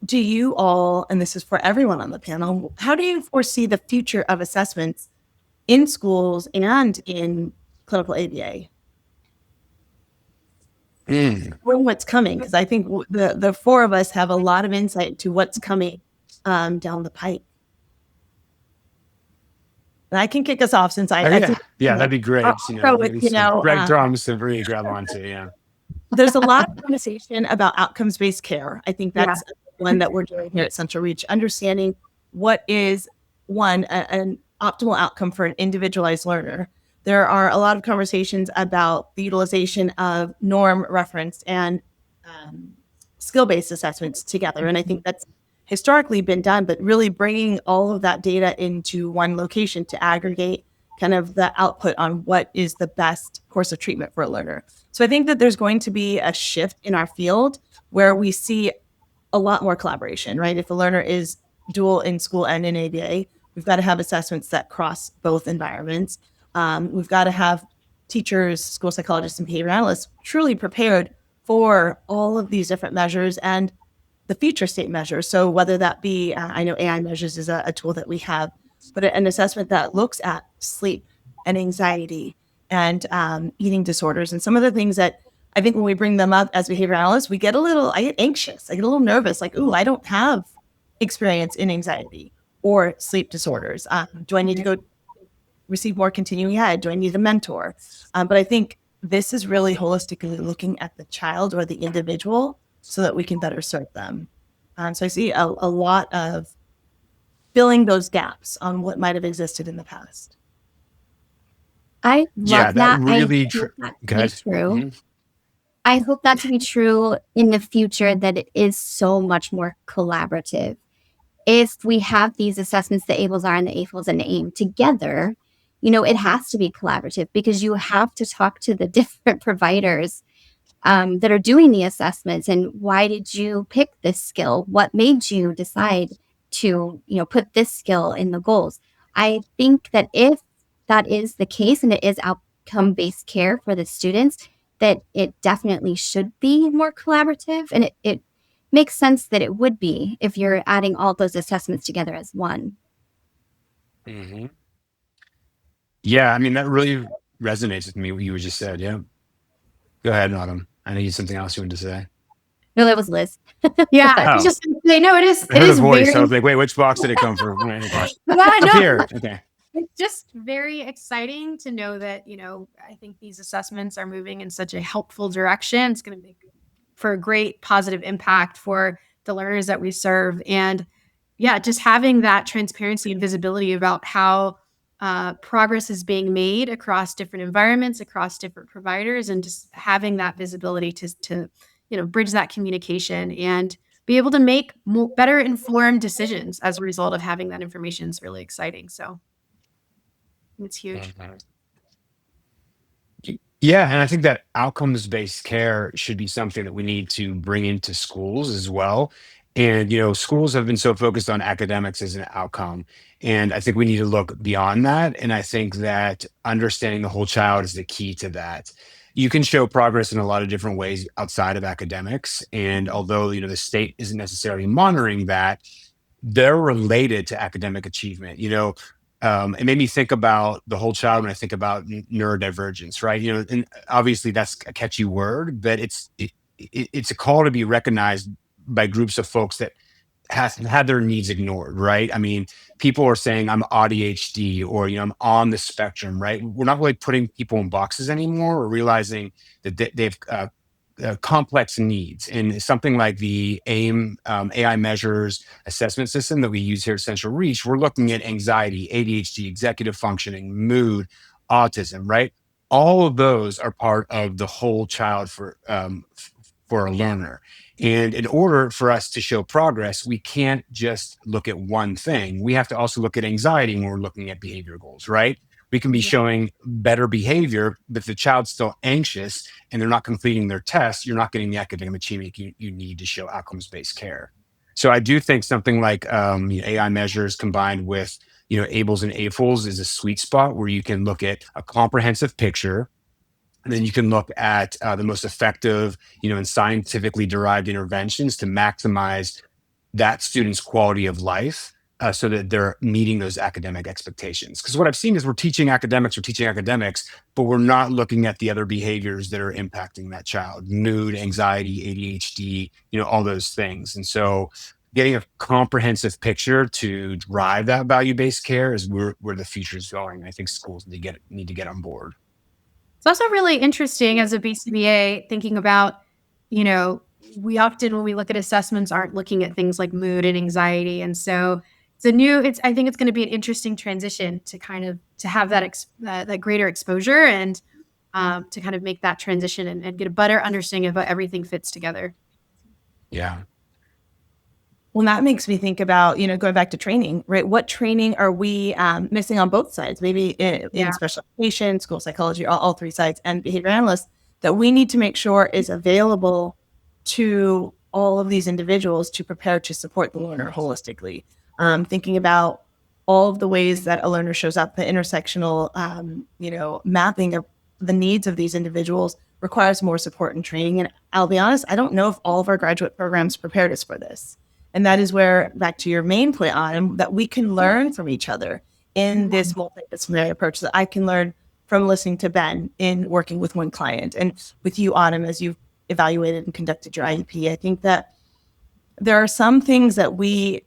do you all, and this is for everyone on the panel, how do you foresee the future of assessments in schools and in clinical ABA? What's coming? Because I think the four of us have a lot of insight to what's coming down the pipe. And I can kick us off since that'd be great. Greg drums to really grab onto. Yeah, there's a lot of conversation about outcomes-based care. I think that's one that we're doing here at Central Reach, understanding what is an optimal outcome for an individualized learner. There are a lot of conversations about the utilization of norm referenced and skill-based assessments together. And I think that's historically been done, but really bringing all of that data into one location to aggregate kind of the output on what is the best course of treatment for a learner. So I think that there's going to be a shift in our field where we see a lot more collaboration, right? If a learner is dual in school and in ABA, we've got to have assessments that cross both environments. We've got to have teachers, school psychologists, and behavior analysts truly prepared for all of these different measures and the future state measures. So whether that be, I know AI measures is a tool that we have, but an assessment that looks at sleep and anxiety and eating disorders and some of the things that I think when we bring them up as behavior analysts, I get anxious, I get a little nervous, like, ooh, I don't have experience in anxiety or sleep disorders. Do I need to go receive more continuing ed? Do I need a mentor? But I think this is really holistically looking at the child or the individual so that we can better serve them. So I see a lot of filling those gaps on what might have existed in the past. I love that. Really true. Mm-hmm. I hope that to be true in the future, that it is so much more collaborative. If we have these assessments, the ABLs are and the AFLs and the AIM together, it has to be collaborative because you have to talk to the different providers that are doing the assessments. And why did you pick this skill? What made you decide to, put this skill in the goals? I think that if that is the case and it is outcome-based care for the students, that it definitely should be more collaborative. And it makes sense that it would be if you're adding all those assessments together as one. Mm-hmm. Yeah, I mean, that really resonates with me, what you just said. Yeah. Go ahead, Autumn. I know you had something else you wanted to say. No, that was Liz. Yeah, I Oh. was just gonna say, no, it is. I It heard a is voice. I very. was like, wait, which box did it come from? Okay. Yeah, Up no, here. Okay. it's just very exciting to know that, I think these assessments are moving in such a helpful direction. It's going to make for a great positive impact for the learners that we serve. And yeah, just having that transparency and visibility about how progress is being made across different environments, across different providers, and just having that visibility to bridge that communication and be able to make better informed decisions as a result of having that information is really exciting. So it's huge. Yeah, and I think that outcomes-based care should be something that we need to bring into schools as well. And schools have been so focused on academics as an outcome, and I think we need to look beyond that. And I think that understanding the whole child is the key to that. You can show progress in a lot of different ways outside of academics, and although the state isn't necessarily monitoring that, they're related to academic achievement. It made me think about the whole child when I think about neurodivergence, right? And obviously that's a catchy word, but it's a call to be recognized by groups of folks that has had their needs ignored, right? I mean, people are saying I'm ADHD or I'm on the spectrum, right? We're not really putting people in boxes anymore. We're realizing that they've complex needs, and something like the AIM AI measures assessment system that we use here at Central Reach, we're looking at anxiety, ADHD, executive functioning, mood, autism, right? All of those are part of the whole child for a learner. And in order for us to show progress, we can't just look at one thing. We have to also look at anxiety when we're looking at behavior goals, right? We can be showing better behavior, but if the child's still anxious and they're not completing their tests, you're not getting the academic achievement you need to show outcomes-based care. So I do think something like AI measures combined with ABLs and AFLs is a sweet spot where you can look at a comprehensive picture. And then you can look at the most effective, and scientifically derived interventions to maximize that student's quality of life, so that they're meeting those academic expectations. Because what I've seen is we're teaching academics, but we're not looking at the other behaviors that are impacting that child: mood, anxiety, ADHD, all those things. And so getting a comprehensive picture to drive that value-based care is where the future is going. I think schools need to get on board. It's also really interesting as a BCBA thinking about, we often, when we look at assessments, aren't looking at things like mood and anxiety. And so I think it's going to be an interesting transition to to have that greater exposure and to kind of make that transition and get a better understanding of how everything fits together. Yeah. Well, that makes me think about, going back to training, right? What training are we missing on both sides? Maybe in special education, school psychology, all three sides, and behavior analysts, that we need to make sure is available to all of these individuals to prepare to support the learner holistically. Thinking about all of the ways that a learner shows up, the intersectional, mapping of the needs of these individuals requires more support and training. And I'll be honest, I don't know if all of our graduate programs prepared us for this. And that is where, back to your main point, Autumn, that we can learn from each other in this multidisciplinary approach, that I can learn from listening to Ben in working with one client, and with you, Autumn, as you've evaluated and conducted your IEP. I think that there are some things that we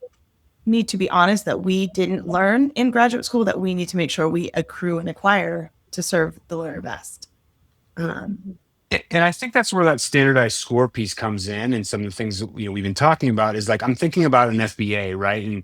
need to be honest that we didn't learn in graduate school that we need to make sure we accrue and acquire to serve the learner best. And I think that's where that standardized score piece comes in. And some of the things that we've been talking about is, like, I'm thinking about an FBA, right? And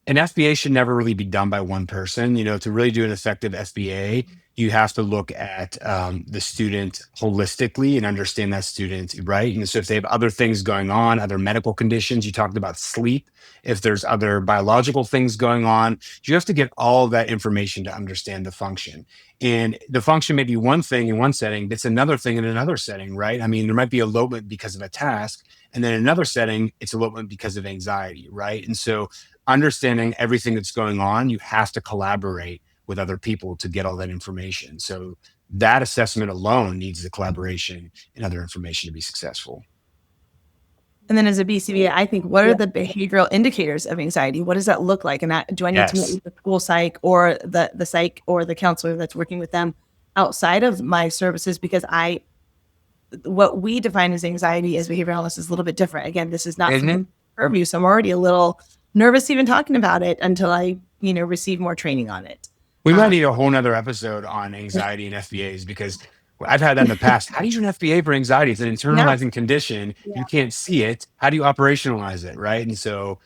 an FBA should never really be done by one person. To really do an effective FBA, you have to look at the student holistically and understand that student, right? And so if they have other things going on, other medical conditions, you talked about sleep, if there's other biological things going on, you have to get all of that information to understand the function. And the function may be one thing in one setting, it's another thing in another setting, right? I mean, there might be elopement because of a task, and then in another setting, it's elopement because of anxiety, right? And so understanding everything that's going on, you have to collaborate with other people to get all that information. So that assessment alone needs the collaboration and other information to be successful. And then as a BCBA, I think, what are the behavioral indicators of anxiety? What does that look like? And do I need to meet with the school psych or the psych or the counselor that's working with them outside of my services? Because I what we define as anxiety as behavioral analysts is a little bit different. Again, this is not Mhm. something purview, so I'm already a little nervous even talking about it until I, receive more training on it. We might need a whole nother episode on anxiety and FBAs, because I've had that in the past. How do you do an FBA for anxiety? It's an internalizing condition. You can't see it. How do you operationalize it? Right. And so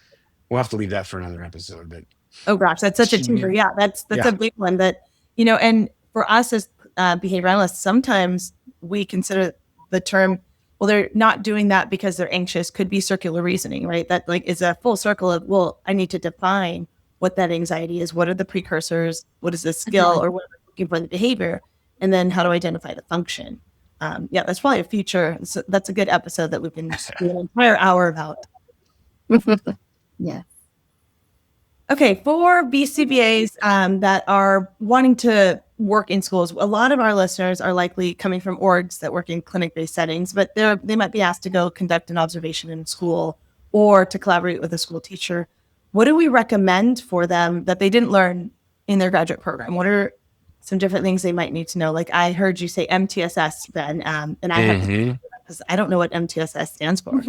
we'll have to leave that for another episode. But Oh gosh, that's such a teaser. Yeah, that's Yeah. a big one that, and for us as behavior analysts, sometimes we consider the term, well, they're not doing that because they're anxious, could be circular reasoning, right? That like is a full circle of, well, I need to define what that anxiety is. What are the precursors? What is the skill or what am I looking for in the behavior? And then how do I identify the function? Yeah, that's probably a future. So that's a good episode that we can do an entire hour about. Yeah. Okay, for BCBAs that are wanting to work in schools, a lot of our listeners are likely coming from orgs that work in clinic-based settings, but they might be asked to go conduct an observation in school or to collaborate with a school teacher. What do we recommend for them that they didn't learn in their graduate program? What are some different things they might need to know? Like I heard you say MTSS, Ben, and I have Mhm. because I don't know what MTSS stands for.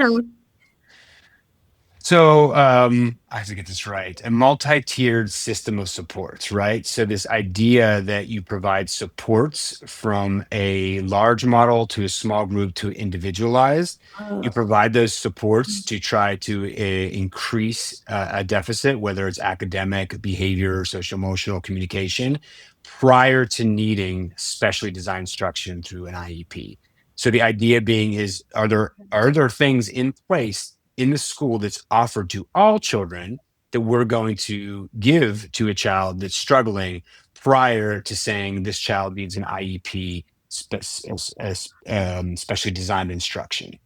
So I have to get this right. A multi-tiered system of supports, right? So this idea that you provide supports from a large model to a small group to individualized. You provide those supports to try to increase a deficit, whether it's academic, behavior, social emotional communication, prior to needing specially designed instruction through an IEP. So the idea being is, are there things in place in the school that's offered to all children that we're going to give to a child that's struggling, prior to saying this child needs an IEP, specially designed instruction?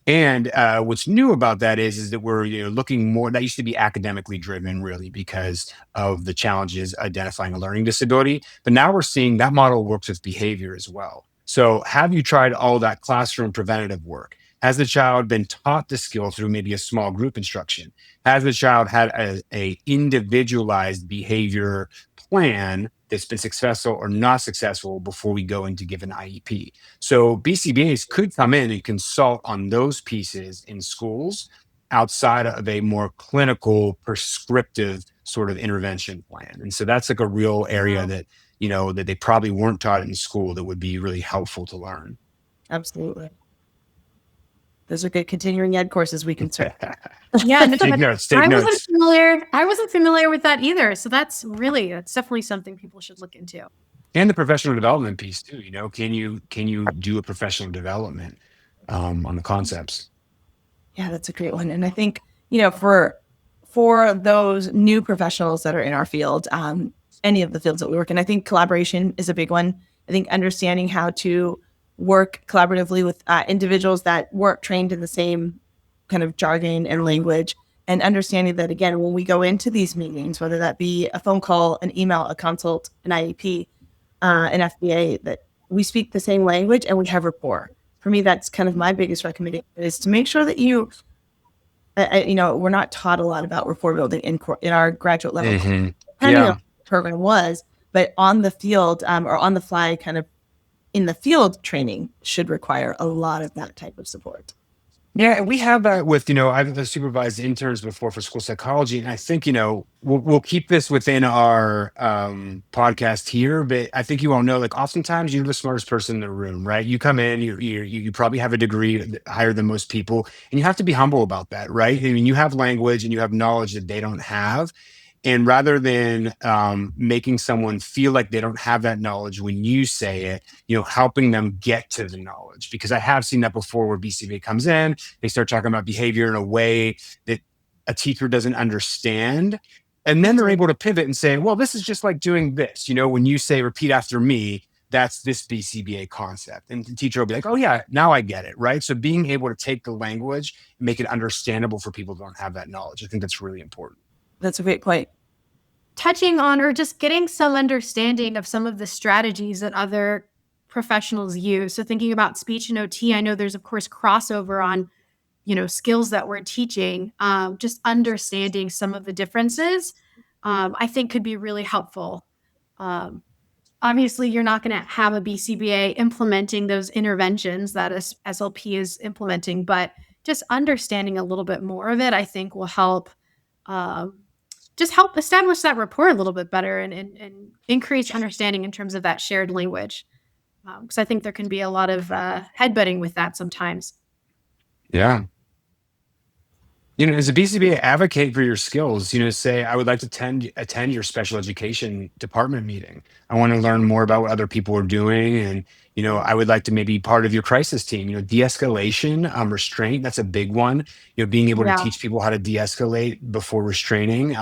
And what's new about that is that we're looking more. That used to be academically driven, really, because of the challenges identifying a learning disability. But now we're seeing that model works with behavior as well. So, have you tried all that classroom preventative work? Has the child been taught the skill through maybe a small group instruction? Has the child had a individualized behavior plan that's been successful or not successful before we go in to give an IEP? So BCBAs could come in and consult on those pieces in schools outside of a more clinical, prescriptive sort of intervention plan. And so that's like a real area that, that they probably weren't taught in school that would be really helpful to learn. Absolutely. Those are good continuing ed courses we can start. Yeah, Take notes. Take I wasn't notes. familiar. I wasn't familiar with that either. So that's definitely something people should look into. And the professional development piece too. Can you do a professional development on the concepts? Yeah, that's a great one. And I think, for those new professionals that are in our field, any of the fields that we work in, I think collaboration is a big one. I think understanding how to work collaboratively with individuals that weren't trained in the same kind of jargon and language, and understanding that, again, when we go into these meetings, whether that be a phone call, an email, a consult, an IEP, an FBA, that we speak the same language and we have rapport. For me, that's kind of my biggest recommendation, is to make sure that we're not taught a lot about rapport building in our graduate level. Mhm. Depending Yeah. on what the program was, but on the field or on the fly, kind of in the field training should require a lot of that type of support. Yeah, and we have that with, I've supervised interns before for school psychology, and I think, we'll keep this within our podcast here, but I think you all know, like, oftentimes you're the smartest person in the room, right? You come in, you probably have a degree higher than most people, and you have to be humble about that, right? I mean, you have language and you have knowledge that they don't have. And rather than making someone feel like they don't have that knowledge when you say it, helping them get to the knowledge. Because I have seen that before, where BCBA comes in, they start talking about behavior in a way that a teacher doesn't understand. And then they're able to pivot and say, well, this is just like doing this. When you say repeat after me, that's this BCBA concept. And the teacher will be like, oh yeah, now I get it, right? So being able to take the language and make it understandable for people who don't have that knowledge, I think that's really important. That's a great point. Touching on or just getting some understanding of some of the strategies that other professionals use. So thinking about speech and OT, I know there's of course crossover on, skills that we're teaching. Just understanding some of the differences, I think could be really helpful. obviously you're not going to have a BCBA implementing those interventions that SLP is implementing, but just understanding a little bit more of it, I think will help just help establish that rapport a little bit better and increase understanding in terms of that shared language. Because I think there can be a lot of headbutting with that sometimes. Yeah. As a BCBA, advocate for your skills. Say, I would like to attend your special education department meeting. I want to learn more about what other people are doing. And, I would like to maybe be part of your crisis team. De-escalation, restraint, that's a big one. Being able to Yeah. teach people how to de-escalate before restraining.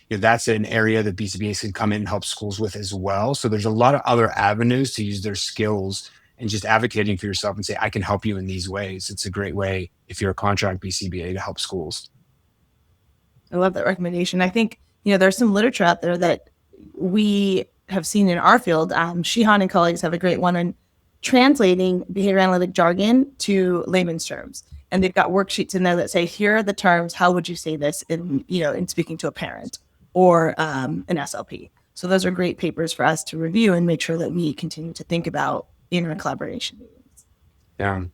That's an area that BCBAs can come in and help schools with as well. So there's a lot of other avenues to use their skills, and just advocating for yourself and say, I can help you in these ways. It's a great way, if you're a contract BCBA, to help schools. I love that recommendation. I think, there's some literature out there that we have seen in our field. Shihan and colleagues have a great one on translating behavior analytic jargon to layman's terms. And they've got worksheets in there that say, here are the terms, how would you say this in speaking to a parent or an SLP? So those are great papers for us to review and make sure that we continue to think about in our collaboration meetings. Yeah.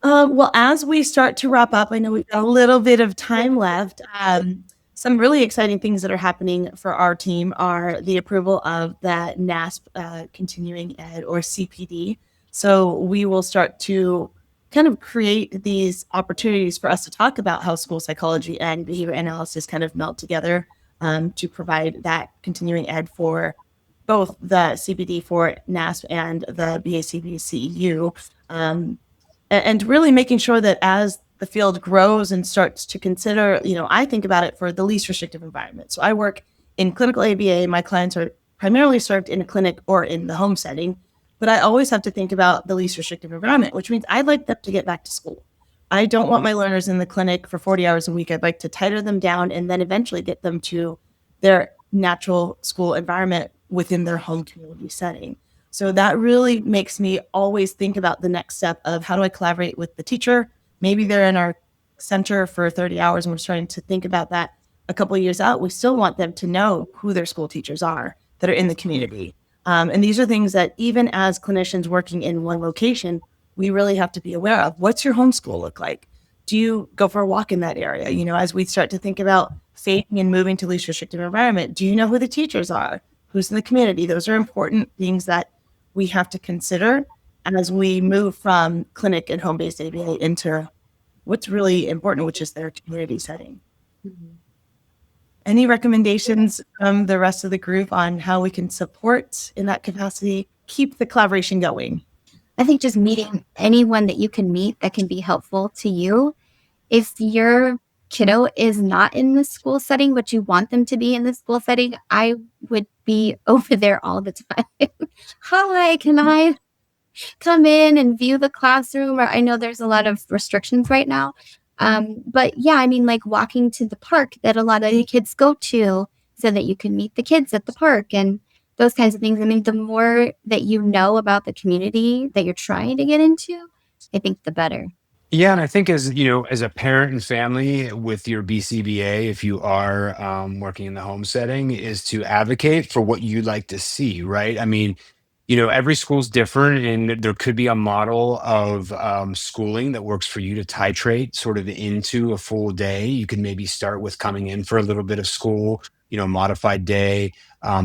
Well, as we start to wrap up, I know we've got a little bit of time left. Some really exciting things that are happening for our team are the approval of that NASP continuing ed, or CPD. So we will start to kind of create these opportunities for us to talk about how school psychology and behavior analysis kind of melt together to provide that continuing ed for both the CPD for NASP and the BACB CEU. And really making sure that as the field grows and starts to consider, I think about it for the least restrictive environment. So I work in clinical ABA. My clients are primarily served in a clinic or in the home setting, but I always have to think about the least restrictive environment, which means I'd like them to get back to school. I don't want my learners in the clinic for 40 hours a week. I'd like to tighten them down and then eventually get them to their natural school environment within their home community setting. So that really makes me always think about the next step of how do I collaborate with the teacher? Maybe they're in our center for 30 hours and we're starting to think about that a couple of years out. We still want them to know who their school teachers are that are in the community. And these are things that even as clinicians working in one location, we really have to be aware of. What's your homeschool look like? Do you go for a walk in that area? As we start to think about fading and moving to least restrictive environment, do you know who the teachers are? Who's in the community? Those are important things that we have to consider as we move from clinic and home-based ABA into what's really important, which is their community setting. Mm-hmm. Any recommendations from the rest of the group on how we can support in that capacity, keep the collaboration going? I think just meeting anyone that you can meet that can be helpful to you. If your kiddo is not in the school setting, but you want them to be in the school setting, I would be over there all the time. Hi, can I come in and view the classroom? Or I know there's a lot of restrictions right now. But yeah, I mean, like walking to the park that a lot of the kids go to so that you can meet the kids at the park and those kinds of things. I mean, the more that you know about the community that you're trying to get into, I think the better. Yeah, and I think as a parent and family with your BCBA, if you are working in the home setting, is to advocate for what you'd like to see, right? I mean, every school's different, and there could be a model of schooling that works for you to titrate sort of into a full day. You can maybe start with coming in for a little bit of school, modified day,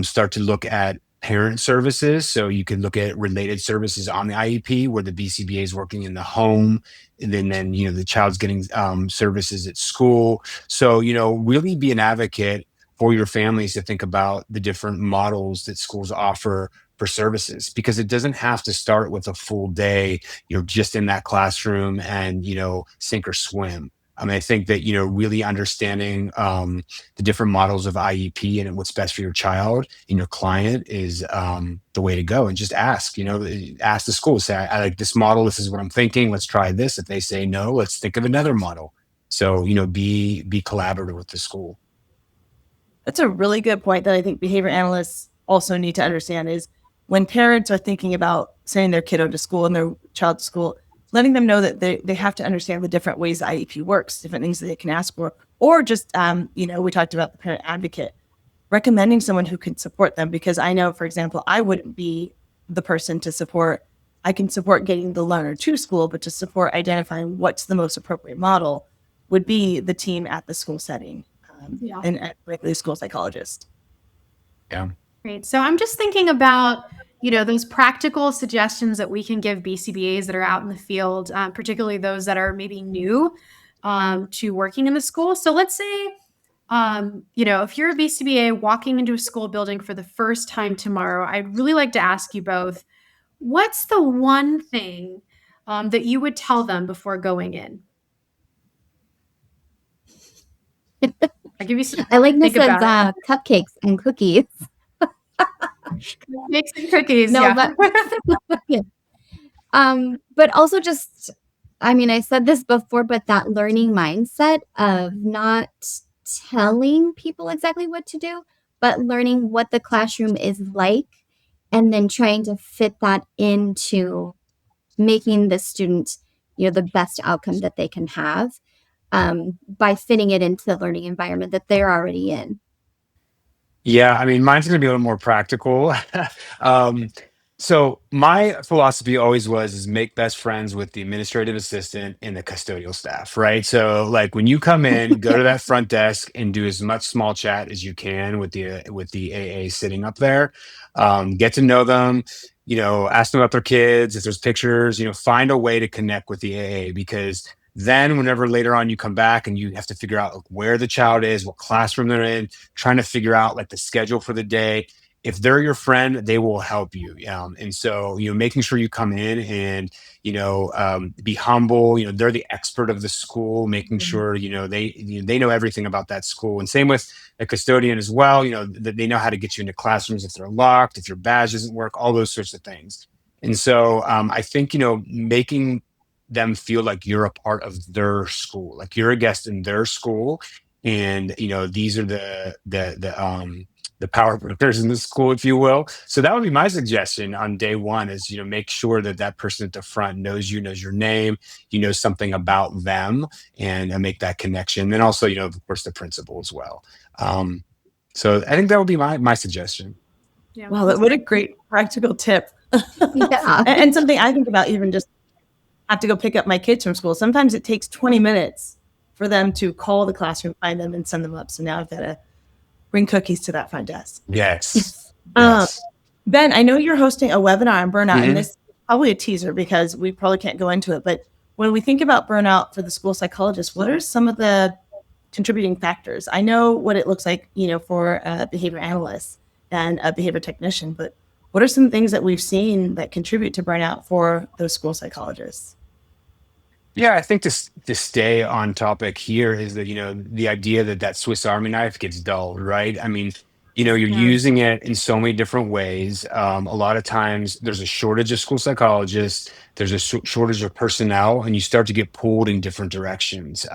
start to look at parent services. So you can look at related services on the IEP where the BCBA is working in the home, and then the child's getting services at school. So, really be an advocate for your families to think about the different models that schools offer for services, because it doesn't have to start with a full day, just in that classroom and, sink or swim. I mean, I think that, really understanding the different models of IEP and what's best for your child and your client is the way to go. And just ask the school, say, I like this model. This is what I'm thinking. Let's try this. If they say no, let's think of another model. So, be collaborative with the school. That's a really good point that I think behavior analysts also need to understand is when parents are thinking about sending their kiddo to school and their child to school, letting them know that they have to understand the different ways the IEP works, different things that they can ask for, or just, we talked about the parent advocate, recommending someone who can support them, because I know, for example, I wouldn't be the person to support. I can support getting the learner to school, but to support identifying what's the most appropriate model would be the team at the school setting, and likely school psychologist. Yeah. Great. So I'm just thinking about, those practical suggestions that we can give BCBAs that are out in the field, particularly those that are maybe new to working in the school. So let's say, if you're a BCBA walking into a school building for the first time tomorrow, I'd really like to ask you both, what's the one thing that you would tell them before going in? I give you some. I like think Nissa's about cupcakes and cookies. Cakes and cookies. No, yeah. but also just, I said this before, but that learning mindset of not telling people exactly what to do, but learning what the classroom is like, and then trying to fit that into making the student, the best outcome that they can have, by fitting it into the learning environment that they're already in. Yeah, I mean, mine's gonna be a little more practical. Um, so my philosophy always was is make best friends with the administrative assistant and the custodial staff, right? So like when you come in, go to that front desk and do as much small chat as you can with the AA sitting up there. Get to know them, ask them about their kids, if there's pictures, find a way to connect with the AA, because then whenever later on you come back and you have to figure out like, where the child is, what classroom they're in, trying to figure out like the schedule for the day. If they're your friend, they will help you. And so, making sure you come in and, be humble, they're the expert of the school, making sure, they know everything about that school. And same with a custodian as well, that they know how to get you into classrooms if they're locked, if your badge doesn't work, all those sorts of things. And so I think, making them feel like you're a part of their school, like you're a guest in their school, and these are the power brokers in the school, if you will. So that would be my suggestion on day one: is make sure that that person at the front knows you, knows your name, something about them, and make that connection. And also, of course, the principal as well. So I think that would be my suggestion. Yeah. Wow, what a great practical tip. Yeah. And something I think about, even just have to go pick up my kids from school. Sometimes it takes 20 minutes for them to call the classroom, find them, and send them up. So now I've got to bring cookies to that front desk. Yes. Yes. Ben, I know you're hosting a webinar on burnout, Mhm. and this is probably a teaser because we probably can't go into it. But when we think about burnout for the school psychologist, what are some of the contributing factors? I know what it looks like, for a behavior analyst and a behavior technician, but what are some things that we've seen that contribute to burnout for those school psychologists? Yeah, I think to stay on topic here is that the idea that that Swiss Army knife gets dulled, right? I mean, you're Yeah. using it in so many different ways. A lot of times there's a shortage of school psychologists, there's a shortage of personnel, and you start to get pulled in different directions.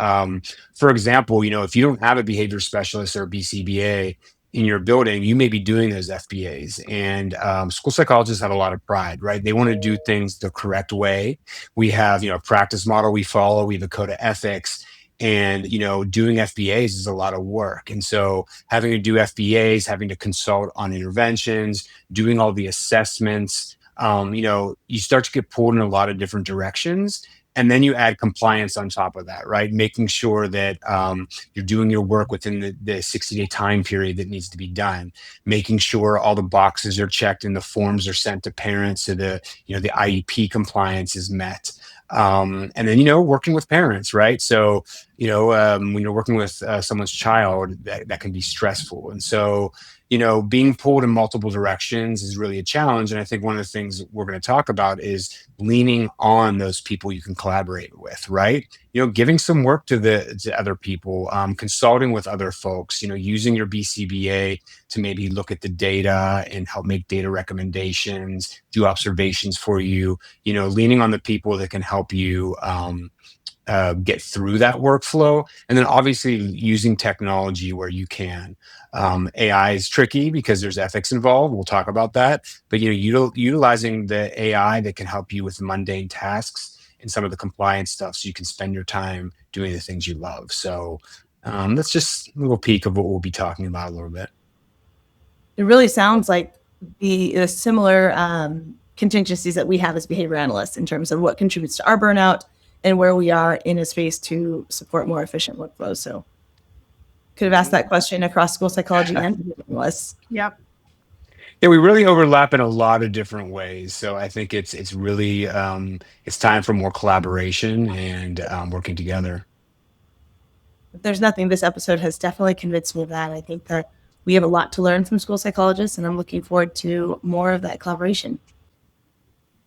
For example, if you don't have a behavior specialist or a BCBA in your building, you may be doing those FBAs, and school psychologists have a lot of pride, right? They want to do things the correct way. We have a practice model we follow, we have a code of ethics, and doing FBAs is a lot of work. And so having to do FBAs, having to consult on interventions, doing all the assessments, you start to get pulled in a lot of different directions. And then you add compliance on top of that, right? Making sure that you're doing your work within the 60-day time period that needs to be done, making sure all the boxes are checked and the forms are sent to parents, so the IEP compliance is met. And then working with parents, right? So when you're working with someone's child, that can be stressful. And so being pulled in multiple directions is really a challenge. And I think one of the things we're going to talk about is leaning on those people you can collaborate with, right? Giving some work to other people, consulting with other folks, using your BCBA to maybe look at the data and help make data recommendations, do observations for you, leaning on the people that can help you get through that workflow. And then obviously using technology where you can. AI is tricky because there's ethics involved. We'll talk about that. But utilizing the AI that can help you with mundane tasks and some of the compliance stuff, so you can spend your time doing the things you love. So that's just a little peek of what we'll be talking about a little bit. it really sounds like the similar contingencies that we have as behavior analysts in terms of what contributes to our burnout and where we are in a space to support more efficient workflows. So could have asked that question across school psychology and behavior analysts. Yep. Yeah, we really overlap in a lot of different ways. So I think it's really it's time for more collaboration and working together. If there's nothing, this episode has definitely convinced me of that. I think that we have a lot to learn from school psychologists, and I'm looking forward to more of that collaboration.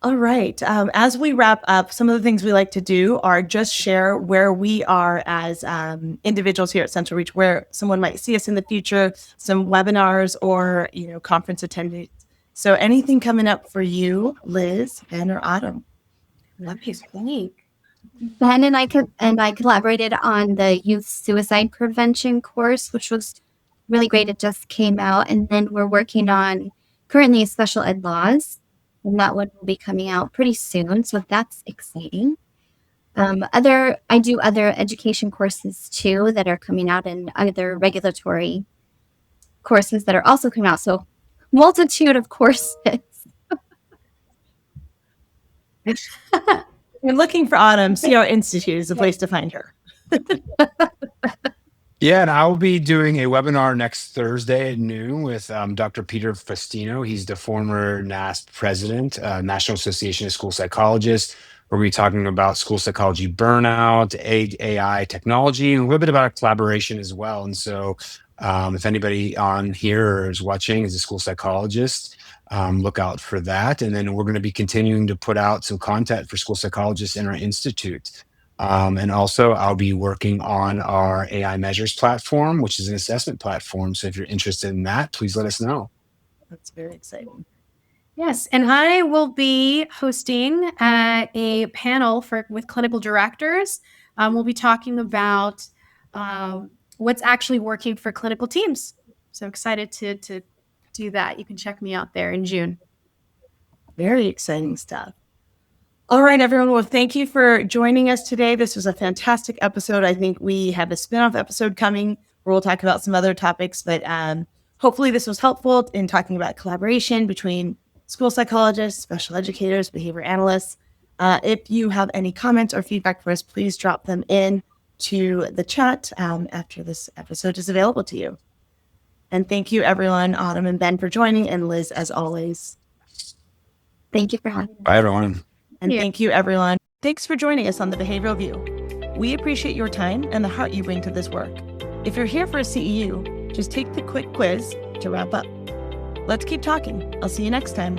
All right. As we wrap up, some of the things we like to do are just share where we are as individuals here at Central Reach, where someone might see us in the future, some webinars or conference attendees. So anything coming up for you, Liz, Ben, or Autumn? Let me think. Ben and I collaborated on the youth suicide prevention course, which was really great. It just came out, and then we're working on currently special ed laws, and that one will be coming out pretty soon. So that's exciting. I do other education courses too that are coming out, and other regulatory courses that are also coming out. So multitude of courses. We're looking for Autumn. CR Institute is the place to find her. Yeah, and I'll be doing a webinar next Thursday at noon with Dr. Peter Festino. He's the former NASP president, National Association of School Psychologists. We're going to be talking about school psychology burnout, AI technology, and a little bit about collaboration as well. And so if anybody on here or is watching is a school psychologist, look out for that. And then we're going to be continuing to put out some content for school psychologists in our institute. And also, I'll be working on our AI measures platform, which is an assessment platform. So if you're interested in that, please let us know. That's very exciting. Yes, and I will be hosting a panel with clinical directors. We'll be talking about what's actually working for clinical teams. So excited to do that. You can check me out there in June. Very exciting stuff. All right, everyone. Well, thank you for joining us today. This was a fantastic episode. I think we have a spinoff episode coming where we'll talk about some other topics, but hopefully this was helpful in talking about collaboration between school psychologists, special educators, behavior analysts. If you have any comments or feedback for us, please drop them in to the chat after this episode is available to you. And thank you, everyone, Autumn and Ben, for joining, and Liz, as always. Thank you for having me. Bye, everyone. And thank you, everyone. Thanks for joining us on The Behavioral View. We appreciate your time and the heart you bring to this work. If you're here for a CEU, just take the quick quiz to wrap up. Let's keep talking. I'll see you next time.